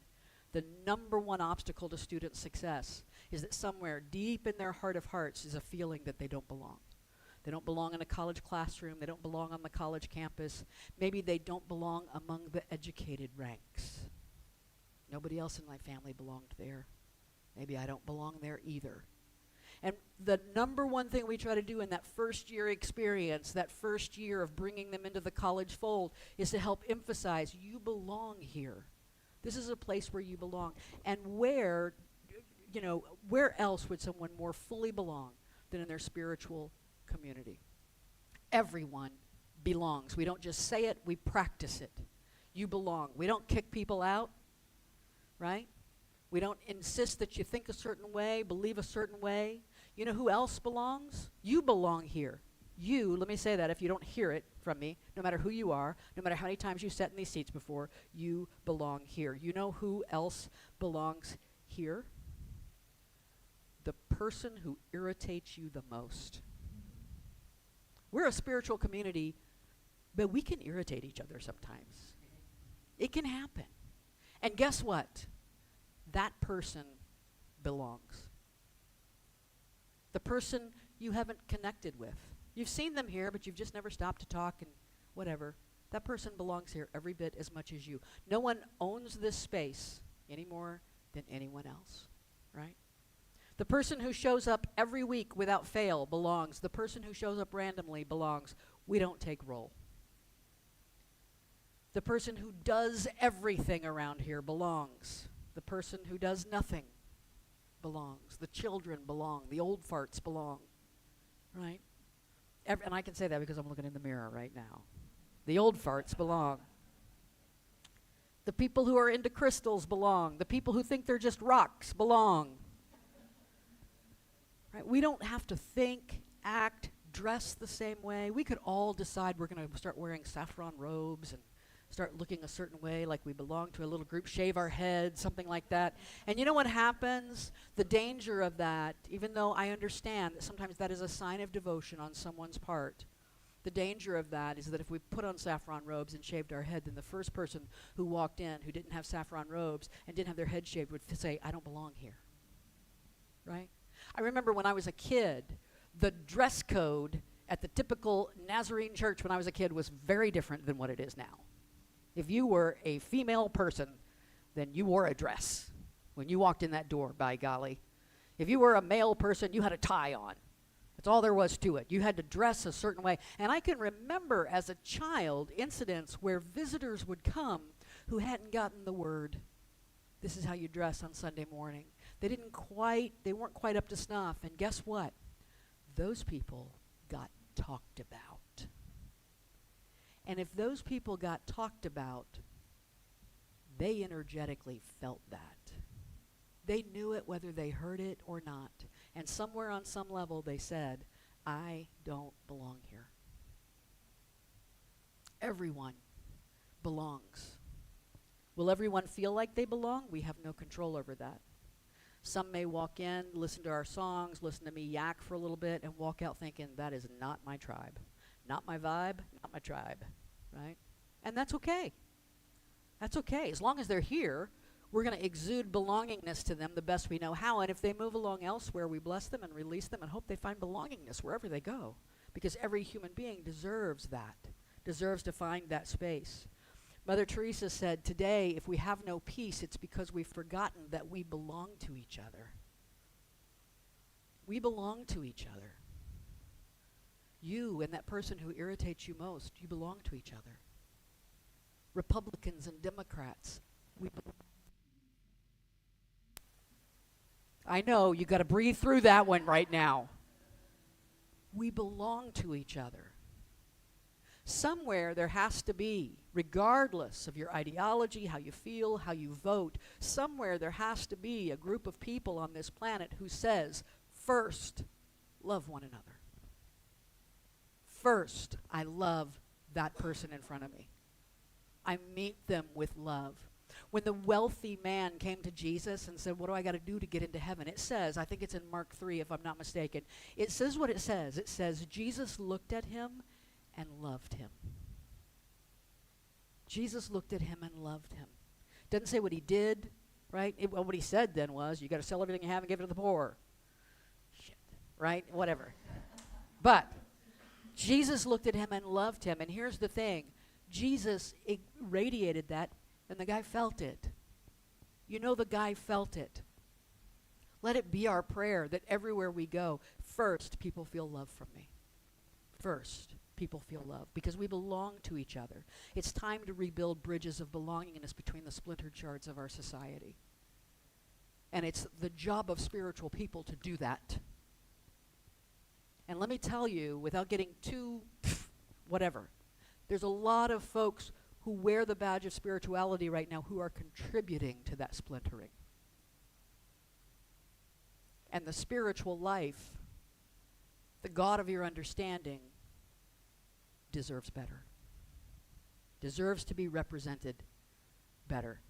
obstacle to student success is that somewhere deep in their heart of hearts is a feeling that they don't belong. They don't belong in a college classroom. They don't belong on the college campus. Maybe they don't belong among the educated ranks. Nobody else in my family belonged there. Maybe I don't belong there either. And the number one thing we try to do in that first year experience, that first year of bringing them into the college fold, is to help emphasize you belong here. This is a place where you belong. And where, where else would someone more fully belong than in their spiritual community? Everyone belongs. We don't just say it, we practice it. You belong. We don't kick people out, right? We don't insist that you think a certain way, believe a certain way. You know who else belongs? You belong here. You, let me say that if you don't hear it from me, no matter who you are, no matter how many times you sat in these seats before, you belong here. You know who else belongs here? The person who irritates you the most. We're a spiritual community, but we can irritate each other sometimes. It can happen. And guess what? That person belongs. The person you haven't connected with. You've seen them here, but you've just never stopped to talk and whatever. That person belongs here every bit as much as you. No one owns this space any more than anyone else, right? The person who shows up every week without fail belongs. The person who shows up randomly belongs. We don't take roll. The person who does everything around here belongs. The person who does nothing belongs. The children belong. The old farts belong, right? And I can say that because I'm looking in the mirror right now. The old farts belong. The people who are into crystals belong. The people who think they're just rocks belong. Right? We don't have to think, act, dress the same way. We could all decide we're going to start wearing saffron robes and start looking a certain way like we belong to a little group, shave our heads, something like that. And you know what happens? The danger of that, even though I understand that sometimes that is a sign of devotion on someone's part, the danger of that is that if we put on saffron robes and shaved our head, then the first person who walked in who didn't have saffron robes and didn't have their head shaved would say, I don't belong here, right? I remember when I was a kid, the dress code at the typical Nazarene church when I was a kid was very different than what it is now. If you were a female person, then you wore a dress when you walked in that door, by golly. If you were a male person, you had a tie on. That's all there was to it. You had to dress a certain way. And I can remember as a child incidents where visitors would come who hadn't gotten the word, this is how you dress on Sunday morning. They weren't quite up to snuff. And guess what? Those people got talked about. And if those people got talked about, they energetically felt that. They knew it whether they heard it or not. And somewhere on some level they said, I don't belong here. Everyone belongs. Will everyone feel like they belong? We have no control over that. Some may walk in, listen to our songs, listen to me yak for a little bit, and walk out thinking, that is not my tribe. Not my vibe, not my tribe, right? And that's okay. That's okay. As long as they're here, we're going to exude belongingness to them the best we know how. And if they move along elsewhere, we bless them and release them and hope they find belongingness wherever they go. Because every human being deserves that, deserves to find that space. Mother Teresa said, today, if we have no peace, it's because we've forgotten that we belong to each other. We belong to each other. You and that person who irritates you most, you belong to each other. Republicans and Democrats, I know, you got to breathe through that one right now. We belong to each other. Somewhere there has to be, regardless of your ideology, how you feel, how you vote, somewhere there has to be a group of people on this planet who says, first, love one another. First, I love that person in front of me. I meet them with love. When the wealthy man came to Jesus and said, what do I got to do to get into heaven? It says, I think it's in Mark 3 if I'm not mistaken, it says what it says. It says, Jesus looked at him and loved him. Jesus looked at him and loved him. Doesn't say what he did, right? What he said then was, you got to sell everything you have and give it to the poor. Shit, right? Whatever. But Jesus looked at him and loved him. And here's the thing. Jesus radiated that, and the guy felt it. You know, the guy felt it. Let it be our prayer that everywhere we go, first, people feel love from me. First, people feel love because we belong to each other. It's time to rebuild bridges of belongingness between the splintered shards of our society. And it's the job of spiritual people to do that. And let me tell you, without getting too whatever, there's a lot of folks who wear the badge of spirituality right now who are contributing to that splintering. And the spiritual life, the God of your understanding, deserves better. Deserves to be represented better.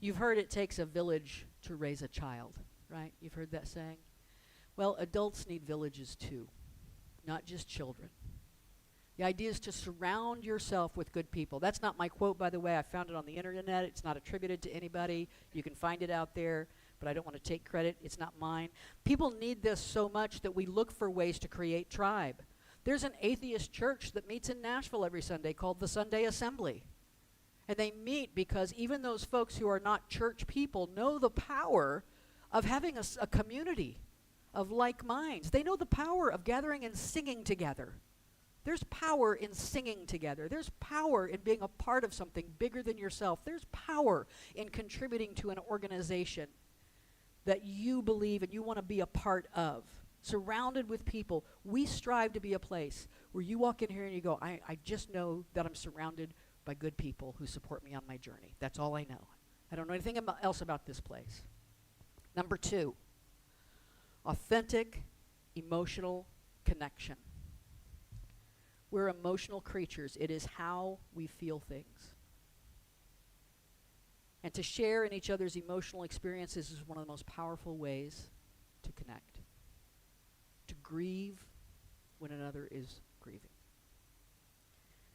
You've heard it takes a village to raise a child, right? You've heard that saying? Well, adults need villages too, not just children. The idea is to surround yourself with good people. That's not my quote, by the way. I found it on the internet. It's not attributed to anybody. You can find it out there, but I don't want to take credit. It's not mine. People need this so much that we look for ways to create tribe. There's an atheist church that meets in Nashville every Sunday called the Sunday Assembly. And they meet because even those folks who are not church people know the power of having a community of like minds. They know the power of gathering and singing together. There's power in singing together. There's power in being a part of something bigger than yourself. There's power in contributing to an organization that you believe and you want to be a part of. Surrounded with people, we strive to be a place where you walk in here and you go, I just know that I'm surrounded by good people who support me on my journey. That's all I know. I don't know anything else about this place. Number 2, authentic emotional connection. We're emotional creatures. It is how we feel things. And to share in each other's emotional experiences is one of the most powerful ways to connect. To grieve when another is grieving.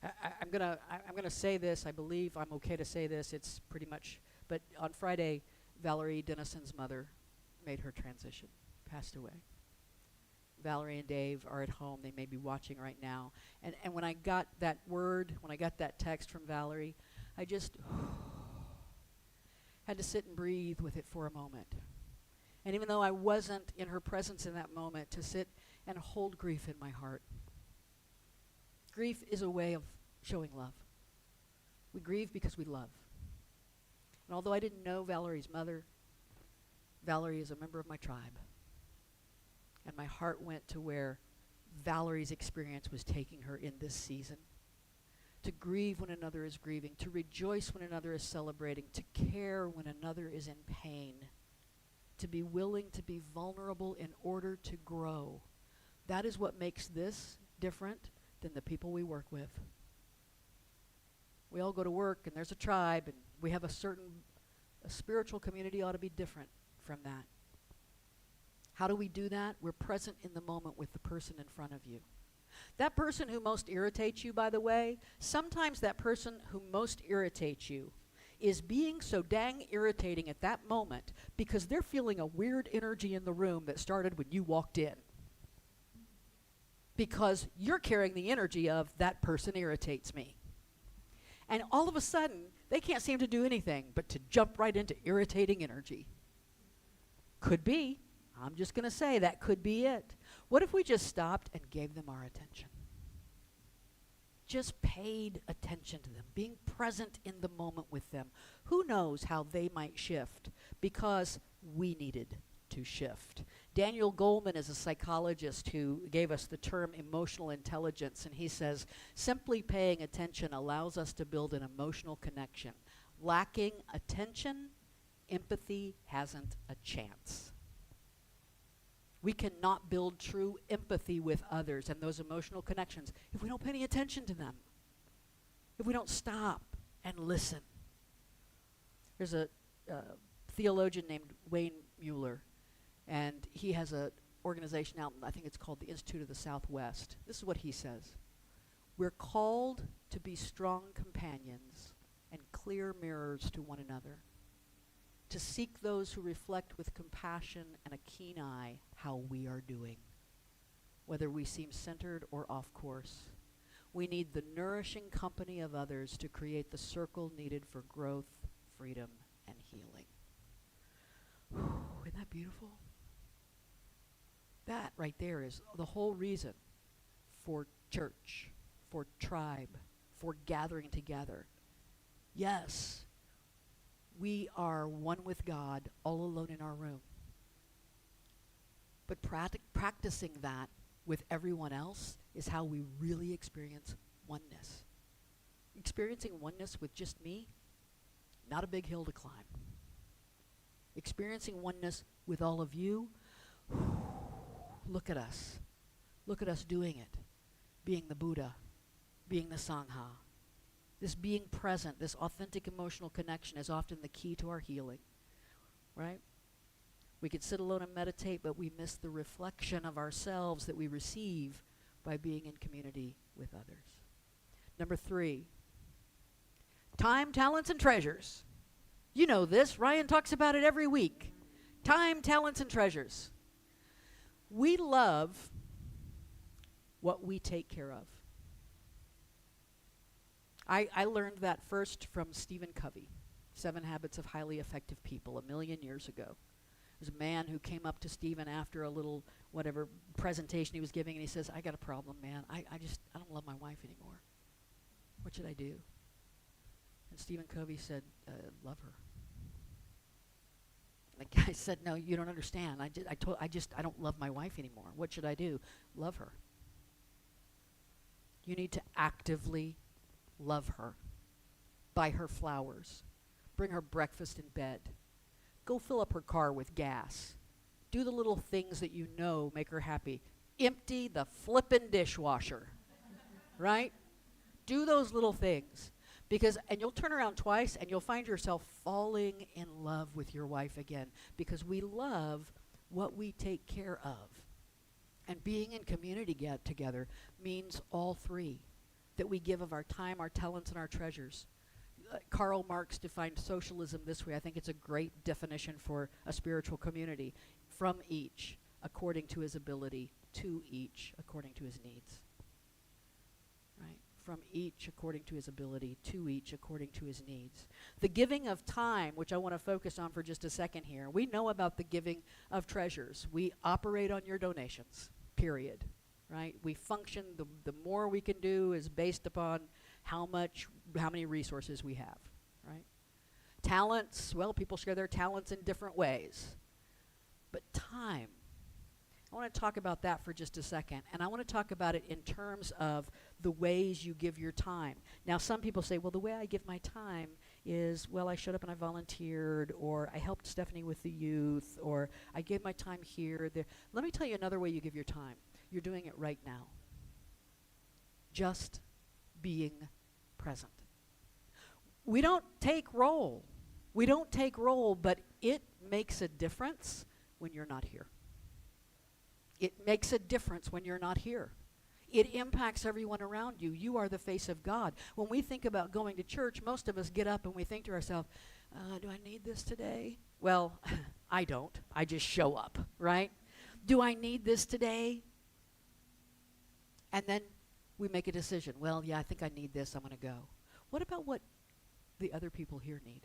I'm gonna say this. I believe I'm okay to say this. It's pretty much. But on Friday, Valerie Dennison's mother made her transition, passed away. Valerie and Dave are at home. They may be watching right now. And when I got that word, when I got that text from Valerie, I just had to sit and breathe with it for a moment. And even though I wasn't in her presence in that moment, to sit and hold grief in my heart. Grief is a way of showing love. We grieve because we love. And although I didn't know Valerie's mother, Valerie is a member of my tribe. And my heart went to where Valerie's experience was taking her in this season. To grieve when another is grieving, to rejoice when another is celebrating, to care when another is in pain, to be willing to be vulnerable in order to grow. That is what makes this different than the people we work with. We all go to work and there's a tribe and we have a spiritual community ought to be different from that. How do we do that? We're present in the moment with the person in front of you. That person who most irritates you, by the way, sometimes that person who most irritates you is being so dang irritating at that moment because they're feeling a weird energy in the room that started when you walked in. Because you're carrying the energy of that person irritates me. And all of a sudden, they can't seem to do anything but to jump right into irritating energy. Could be. I'm just going to say that could be it. What if we just stopped and gave them our attention? Just paid attention to them, being present in the moment with them. Who knows how they might shift because we needed to shift. Daniel Goleman is a psychologist who gave us the term emotional intelligence, and he says, simply paying attention allows us to build an emotional connection. Lacking attention, empathy hasn't a chance. We cannot build true empathy with others and those emotional connections if we don't pay any attention to them, if we don't stop and listen. There's a theologian named Wayne Mueller, and he has an organization out, I think it's called the Institute of the Southwest. This is what he says. We're called to be strong companions and clear mirrors to one another, to seek those who reflect with compassion and a keen eye how we are doing, whether we seem centered or off course. We need the nourishing company of others to create the circle needed for growth, freedom, and healing. Isn't that beautiful? That right there is the whole reason for church, for tribe, for gathering together. Yes, we are one with God, all alone in our room. But practicing that with everyone else is how we really experience oneness. Experiencing oneness with just me, not a big hill to climb. Experiencing oneness with all of you, look at us. Look at us doing it. Being the Buddha, being the Sangha. This being present, this authentic emotional connection is often the key to our healing, right? We could sit alone and meditate, but we miss the reflection of ourselves that we receive by being in community with others. Number 3, time, talents, and treasures. You know this. Ryan talks about it every week. Time, talents, and treasures. We love what we take care of. I learned that first from Stephen Covey, 7 Habits of Highly Effective People, 1,000,000 years ago. There's a man who came up to Stephen after a little whatever presentation he was giving, and he says, I got a problem, man. I don't love my wife anymore. What should I do? And Stephen Covey said, love her. And the guy said, no, you don't understand. I don't love my wife anymore. What should I do? Love her. You need to actively love her. Buy her flowers. Bring her breakfast in bed. Go fill up her car with gas. Do the little things that you know make her happy. Empty the flippin' dishwasher. Right? Do those little things. And you'll turn around twice and you'll find yourself falling in love with your wife again, because we love what we take care of. And being in community together means all 3, that we give of our time, our talents, and our treasures. Karl Marx defined socialism this way. I think it's a great definition for a spiritual community. From each, according to his ability, to each, according to his needs. Right? From each, according to his ability, to each, according to his needs. The giving of time, which I want to focus on for just a second here. We know about the giving of treasures. We operate on your donations, period. Right? We function, the more we can do is based upon how many resources we have, right? Talents, well, people share their talents in different ways. But time, I want to talk about that for just a second. And I want to talk about it in terms of the ways you give your time. Now, some people say, well, the way I give my time is, well, I showed up and I volunteered, or I helped Stephanie with the youth, or I gave my time here, there. Let me tell you another way you give your time. You're doing it right now. Just being present. We don't take roll. But it makes a difference when you're not here. It makes a difference when you're not here. It impacts everyone around you. You are the face of God. When we think about going to church, most of us get up and we think to ourselves, do I need this today? Well, I don't. I just show up, right? Do I need this today? And then we make a decision. Well, yeah, I think I need this. I'm going to go. What about what the other people here need?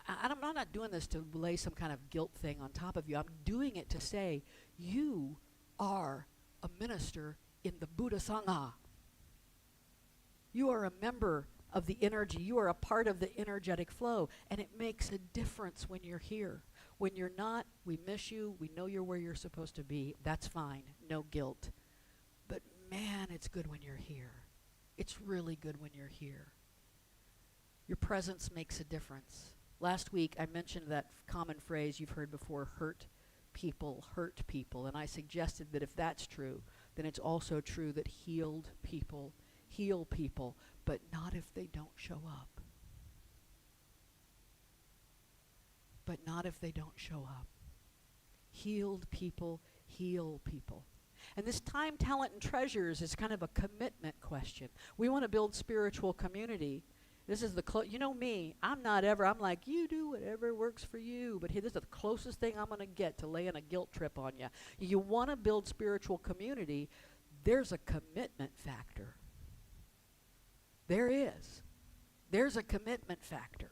I'm not doing this to lay some kind of guilt thing on top of you. I'm doing it to say, you are a minister in the Buddha Sangha. You are a member of the energy. You are a part of the energetic flow. And it makes a difference when you're here. When you're not, we miss you. We know you're where you're supposed to be. That's fine. No guilt. But man, it's good when you're here. It's really good when you're here. Your presence makes a difference. Last week, I mentioned that common phrase you've heard before, hurt people. And I suggested that if that's true, then it's also true that healed people heal people, but not if they don't show up. But not if they don't show up. Healed people heal people. And this time, talent, and treasures is kind of a commitment question. We want to build spiritual community. This is you know me, I'm like, you do whatever works for you. But this is the closest thing I'm going to get to laying a guilt trip on you. You want to build spiritual community, there's a commitment factor. There is. There's a commitment factor.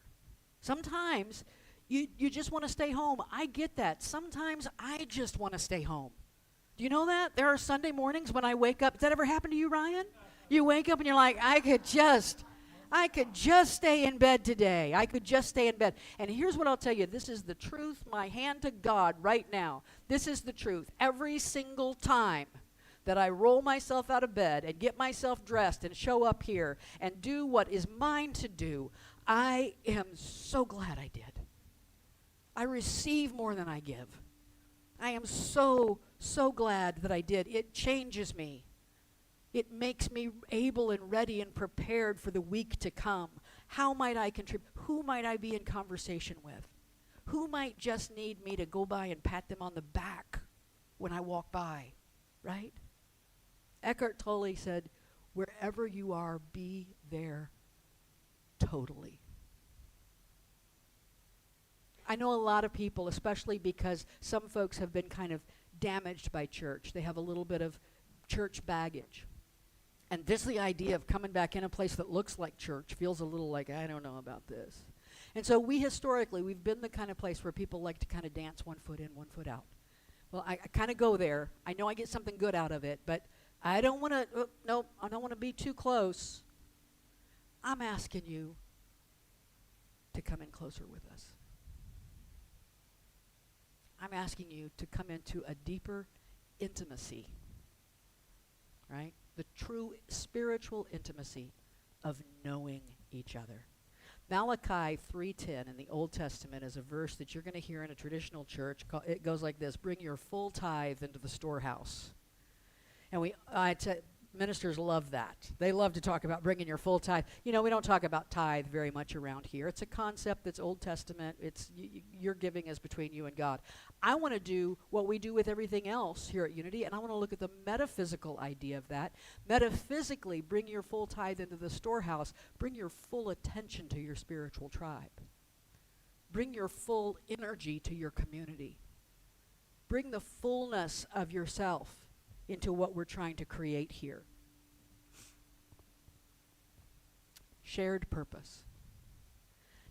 Sometimes you just want to stay home. I get that. Sometimes I just want to stay home. Do you know that? There are Sunday mornings when I wake up. Has that ever happened to you, Ryan? You wake up and you're like, I I could just stay in bed today. I could just stay in bed. And here's what I'll tell you. This is the truth. My hand to God right now. This is the truth. Every single time that I roll myself out of bed and get myself dressed and show up here and do what is mine to do, I am so glad I did. I receive more than I give. I am so, so glad that I did. It changes me. It makes me able and ready and prepared for the week to come. How might I contribute? Who might I be in conversation with? Who might just need me to go by and pat them on the back when I walk by, right? Eckhart Tolle said, wherever you are, be there totally. I know a lot of people, especially because some folks have been kind of damaged by church. They have a little bit of church baggage. And this the idea of coming back in a place that looks like church feels a little like, I don't know about this. And so we've been the kind of place where people like to kind of dance one foot in, one foot out. Well, I kind of go there. I know I get something good out of it, but I don't want to, I don't want to be too close. I'm asking you to come in closer with us. I'm asking you to come into a deeper intimacy, right? The true spiritual intimacy of knowing each other. Malachi 3:10 in the Old Testament is a verse that you're going to hear in a traditional church. It goes like this: bring your full tithe into the storehouse. And ministers love that. They love to talk about bringing your full tithe. You know, we don't talk about tithe very much around here. It's a concept that's Old Testament. It's your giving is between you and God. I want to do what we do with everything else here at Unity, and I want to look at the metaphysical idea of that. Metaphysically, bring your full tithe into the storehouse. Bring your full attention to your spiritual tribe. Bring your full energy to your community. Bring the fullness of yourself into what we're trying to create here. Shared purpose.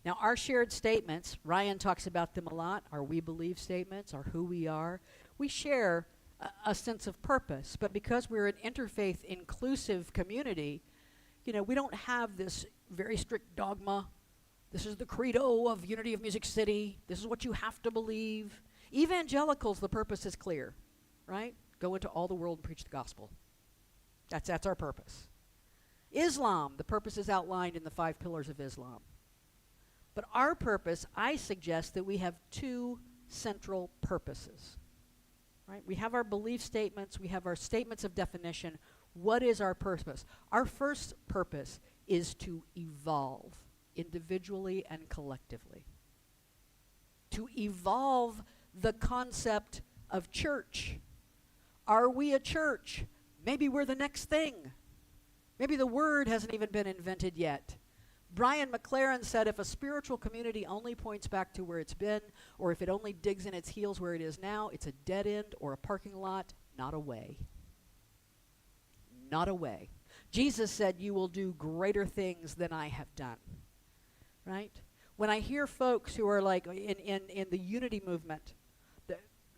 Now, our shared statements, Ryan talks about them a lot, our we believe statements, our who we are. We share a sense of purpose, but because we're an interfaith inclusive community, you know, we don't have this very strict dogma. This is the credo of Unity of Music City. This is what you have to believe. Evangelicals, the purpose is clear, right? Go into all the world and preach the gospel. That's our purpose. Islam, the purpose is outlined in the 5 pillars of Islam. But our purpose, I suggest that we have 2 central purposes. Right? We have our belief statements, we have our statements of definition. What is our purpose? Our first purpose is to evolve individually and collectively. To evolve the concept of church. Are we a church? Maybe we're the next thing. Maybe the word hasn't even been invented yet. Brian McLaren said if a spiritual community only points back to where it's been, or if it only digs in its heels where it is now, it's a dead end or a parking lot, not a way. Not a way. Jesus said, you will do greater things than I have done. Right? When I hear folks who are like in the Unity movement,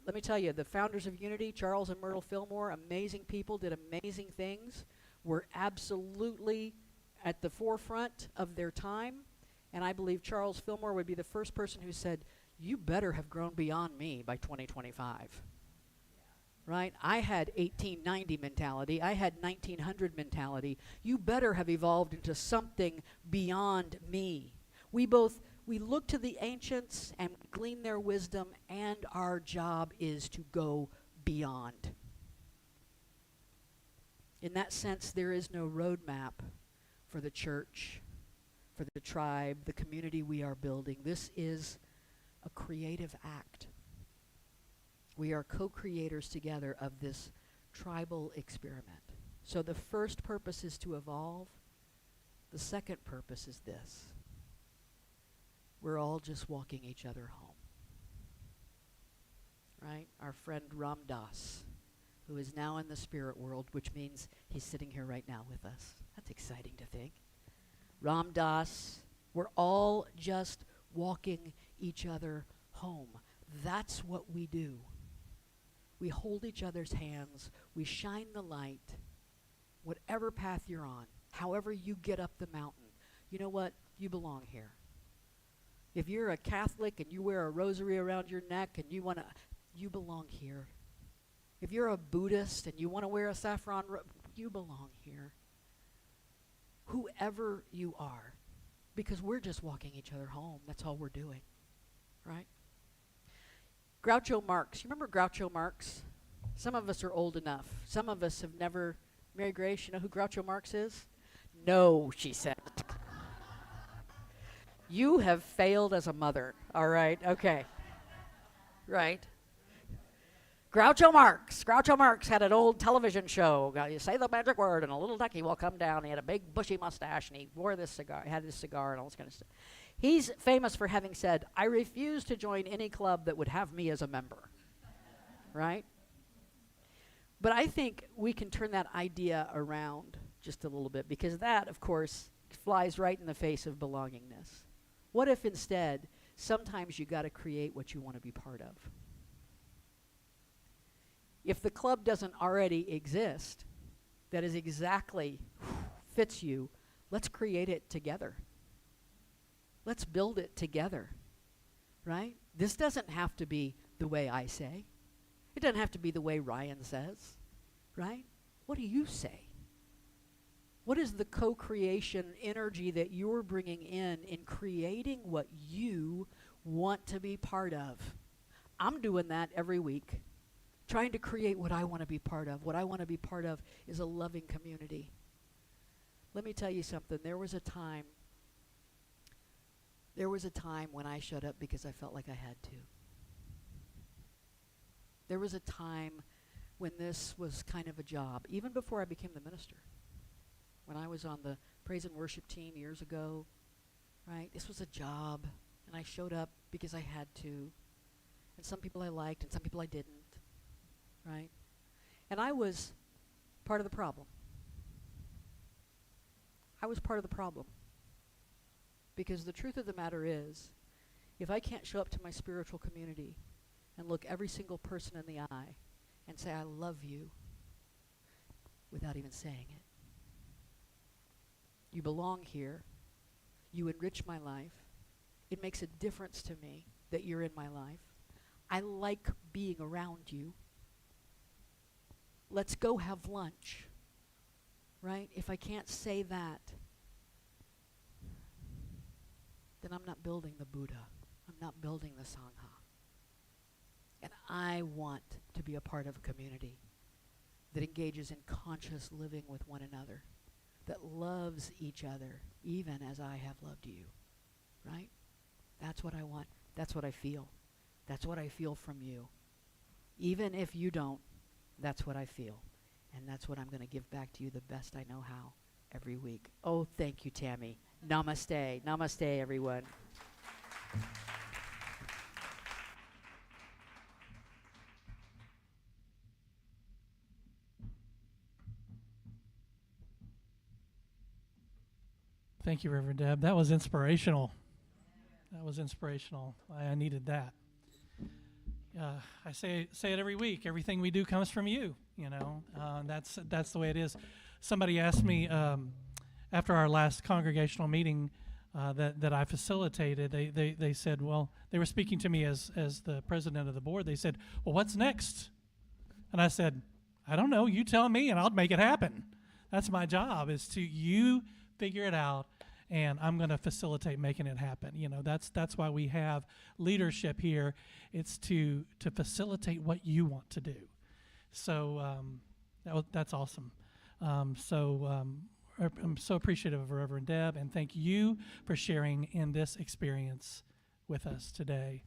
let me tell you, the founders of Unity, Charles and Myrtle Fillmore, amazing people, did amazing things, were absolutely at the forefront of their time. And I believe Charles Fillmore would be the first person who said, you better have grown beyond me by 2025. Right? I had 1890 mentality. I had 1900 mentality. You better have evolved into something beyond me. We look to the ancients and glean their wisdom, and our job is to go beyond. In that sense, there is no roadmap for the church, for the tribe, the community we are building. This is a creative act. We are co-creators together of this tribal experiment. So the first purpose is to evolve. The second purpose is this. We're all just walking each other home. Right? Our friend Ram Dass, who is now in the spirit world, which means he's sitting here right now with us. That's exciting to think. Ram Dass, we're all just walking each other home. That's what we do. We hold each other's hands. We shine the light. Whatever path you're on, however you get up the mountain, you know what? You belong here. If you're a Catholic and you wear a rosary around your neck and you belong here. If you're a Buddhist and you want to wear a saffron robe, you belong here. Whoever you are, because we're just walking each other home. That's all we're doing, right? Groucho Marx. You remember Groucho Marx? Some of us are old enough. Some of us have never. Mary Grace, you know who Groucho Marx is? No, she said. You have failed as a mother. All right, okay. Right. Groucho Marx had an old television show. You say the magic word and a little ducky will come down. He had a big bushy mustache and he wore this cigar, had this cigar and all this kind of stuff. He's famous for having said, I refuse to join any club that would have me as a member. Right? But I think we can turn that idea around just a little bit, because that, of course, flies right in the face of belongingness. What if instead, sometimes you got to create what you want to be part of? If the club doesn't already exist, that is exactly fits you, let's create it together. Let's build it together, right? This doesn't have to be the way I say. It doesn't have to be the way Ryan says, right? What do you say? What is the co-creation energy that you're bringing in creating what you want to be part of? I'm doing that every week, trying to create what I want to be part of. What I want to be part of is a loving community. Let me tell you something. There was a time when I showed up because I felt like I had to. There was a time when this was kind of a job, even before I became the minister. When I was on the praise and worship team years ago, right? This was a job, and I showed up because I had to. And some people I liked, and some people I didn't, right? And I was part of the problem. I was part of the problem. Because the truth of the matter is, if I can't show up to my spiritual community and look every single person in the eye and say, I love you, without even saying it. You belong here. You enrich my life. It makes a difference to me that you're in my life. I like being around you. Let's go have lunch, right? If I can't say that, then I'm not building the Buddha. I'm not building the Sangha. And I want to be a part of a community that engages in conscious living with one another, that loves each other even as I have loved you, right? That's what I want. That's what I feel. That's what I feel from you. Even if you don't, that's what I feel. And that's what I'm going to give back to you the best I know how every week. Oh, thank you, Tammy. Namaste. Namaste, everyone. Thank you, Reverend Deb. That was inspirational. I needed that. I say it every week. Everything we do comes from you. You know, that's the way it is. Somebody asked me after our last congregational meeting that I facilitated. They said, well, they were speaking to me as the president of the board. They said, well, what's next? And I said, I don't know. You tell me, and I'll make it happen. That's my job. Is to you figure it out, and I'm going to facilitate making it happen. You know, that's why we have leadership here. It's to facilitate what you want to do. So that's awesome. I'm so appreciative of Reverend Deb, and thank you for sharing in this experience with us today.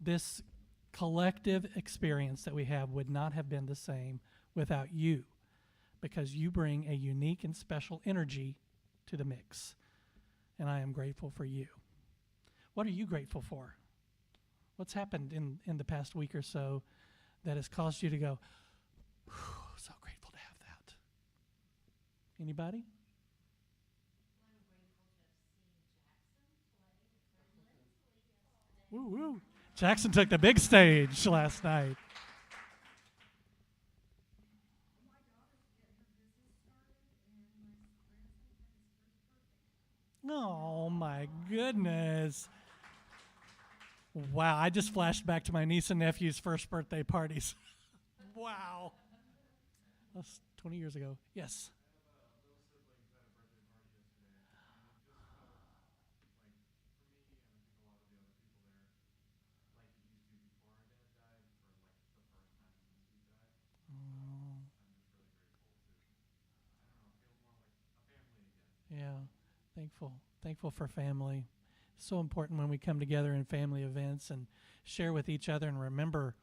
This collective experience that we have would not have been the same without you, because you bring a unique and special energy to the mix, and I am grateful for you. What are you grateful for? What's happened in the past week or so that has caused you to go, so grateful to have that? Anybody? Woo woo! Jackson took the big stage last night. Oh, my goodness. Wow, I just flashed back to my niece and nephew's first birthday parties. Wow. That's 20 years ago. Yes. Yeah, thankful for family. So important when we come together in family events and share with each other and remember,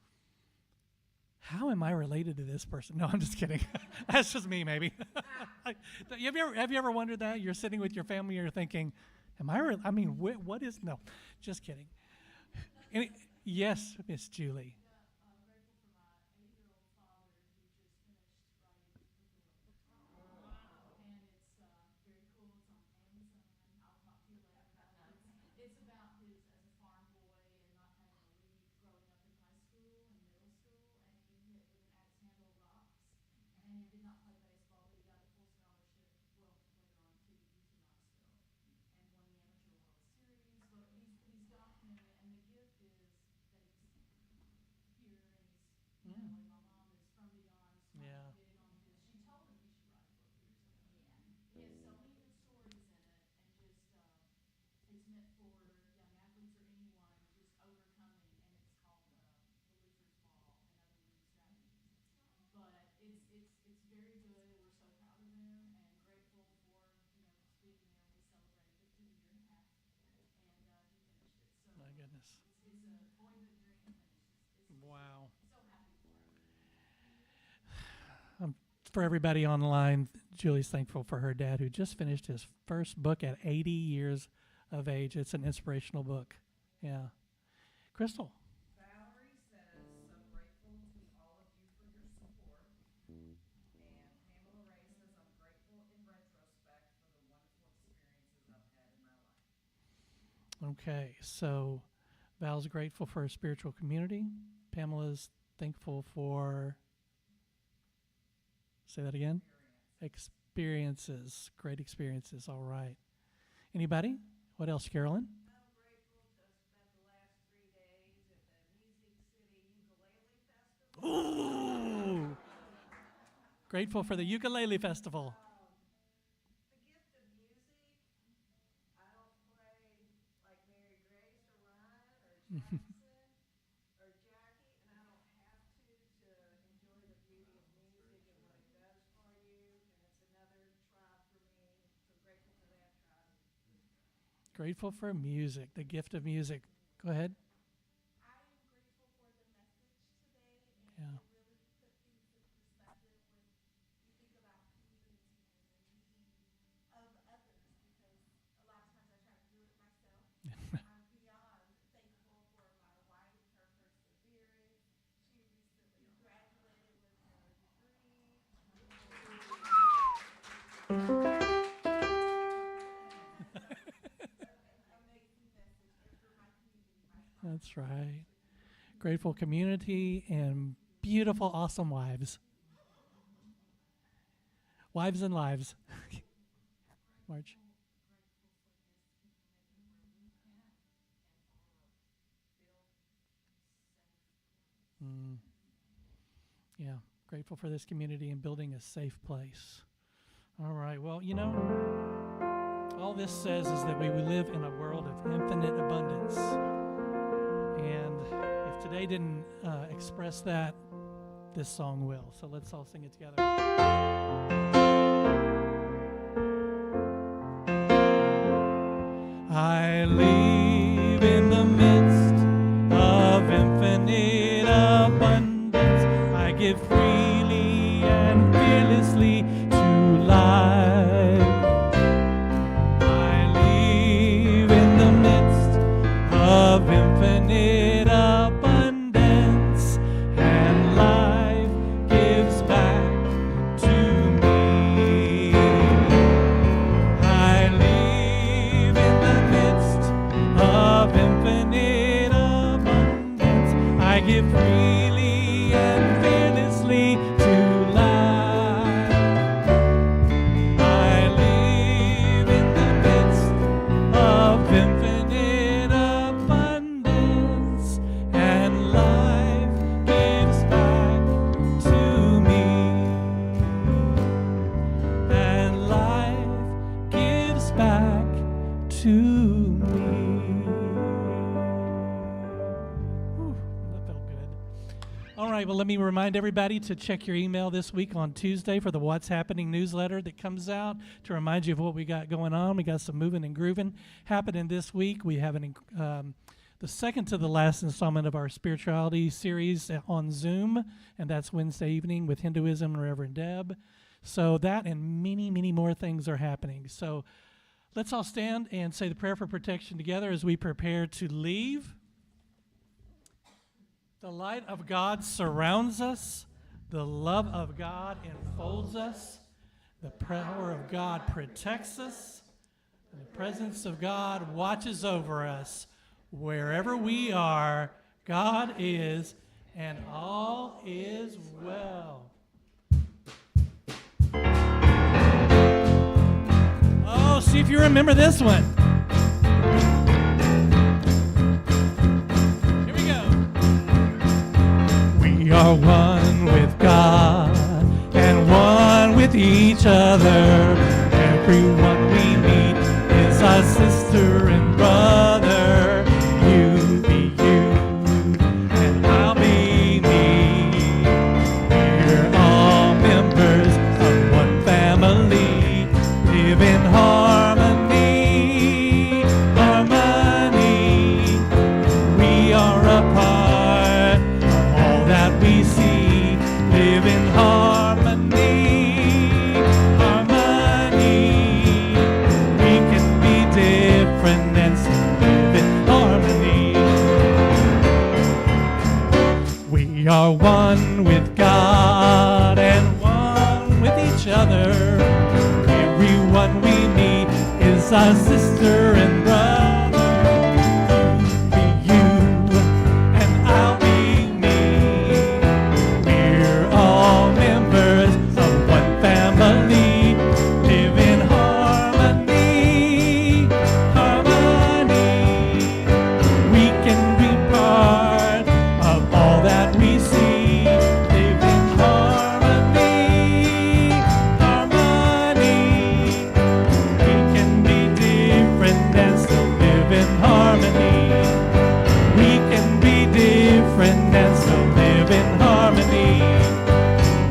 how am I related to this person? No, I'm just kidding. That's just me, maybe. Have you ever wondered that? You're sitting with your family, you're thinking, what is? No, just kidding. Yes, Miss Julie. Yeah. My goodness. Wow. For everybody online, Julie's thankful for her dad who just finished his first book at 80 years of age. It's an inspirational book. Yeah. Crystal. Valerie says, so grateful to all of you for your support. And Pamela Ray says, I'm grateful in retrospect for the wonderful experiences I've had in my life. Okay, so Val's grateful for a spiritual community. Pamela's thankful for, say that again? Experiences. Great experiences. All right. Anybody? What else, Carolyn? I'm grateful to spend the last 3 days at the Music City Ukulele Festival. Ooh! Grateful for the Ukulele Festival. The gift of music. I don't play like Mary Grace or Ryan or Jackson or Jackie, and I don't have to enjoy the beauty of music and what it does for you. And it's another tribe for me. So grateful for that tribe. Grateful for music, the gift of music. Go ahead. I am grateful for the message today, and Yeah. it really put things in perspective when you think about community and the need of others, because a lot of times I try to do it myself. I'm beyond thankful for my wife, her perseverance. She recently graduated with her degree. An amazing message, and for my community, my That's right. Grateful community and beautiful, awesome wives. Wives and lives. March. Yeah, grateful for this community and building a safe place. All right, well, all this says is that we live in a world of infinite abundance. And if today didn't express that, this song will. So let's all sing it together. I live in the midst of infinite abundance. I give freely and fearlessly to life. I live in the midst of infinite abundance, and life gives back to me. I live in the midst well, let me remind everybody to check your email this week on Tuesday for the What's Happening newsletter that comes out to remind you of what we got going on. We got some moving and grooving happening this week. We have the second to the last installment of our spirituality series on Zoom, and that's Wednesday evening with Hinduism and Reverend Deb. So that and many, many more things are happening. So let's all stand and say the prayer for protection together as we prepare to leave. The light of God surrounds us. The love of God enfolds us. The power of God protects us. And the presence of God watches over us. Wherever we are, God is, and all is well. Oh, see if you remember this one. We are one with God and one with each other. Everyone we meet is our sister and brother. You be you and I'll be me. We're all members of one family. Live in harmony, harmony. We are a part of all that we see. Live in harmony, harmony. We can be different and still live in harmony. We are one with God and one with each other. Everyone we meet is our sister and brother. You be you and I'll be me. We're all members of one family. Live in harmony, harmony. We can be part of all that we see. Live in harmony, harmony. We can be different and still live in harmony. We can be different and still live in harmony.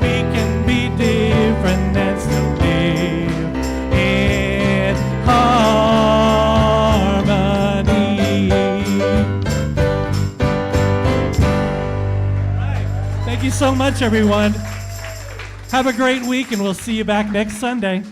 We can be different and still live in harmony. All right. Thank you so much, everyone. Have a great week, and we'll see you back next Sunday.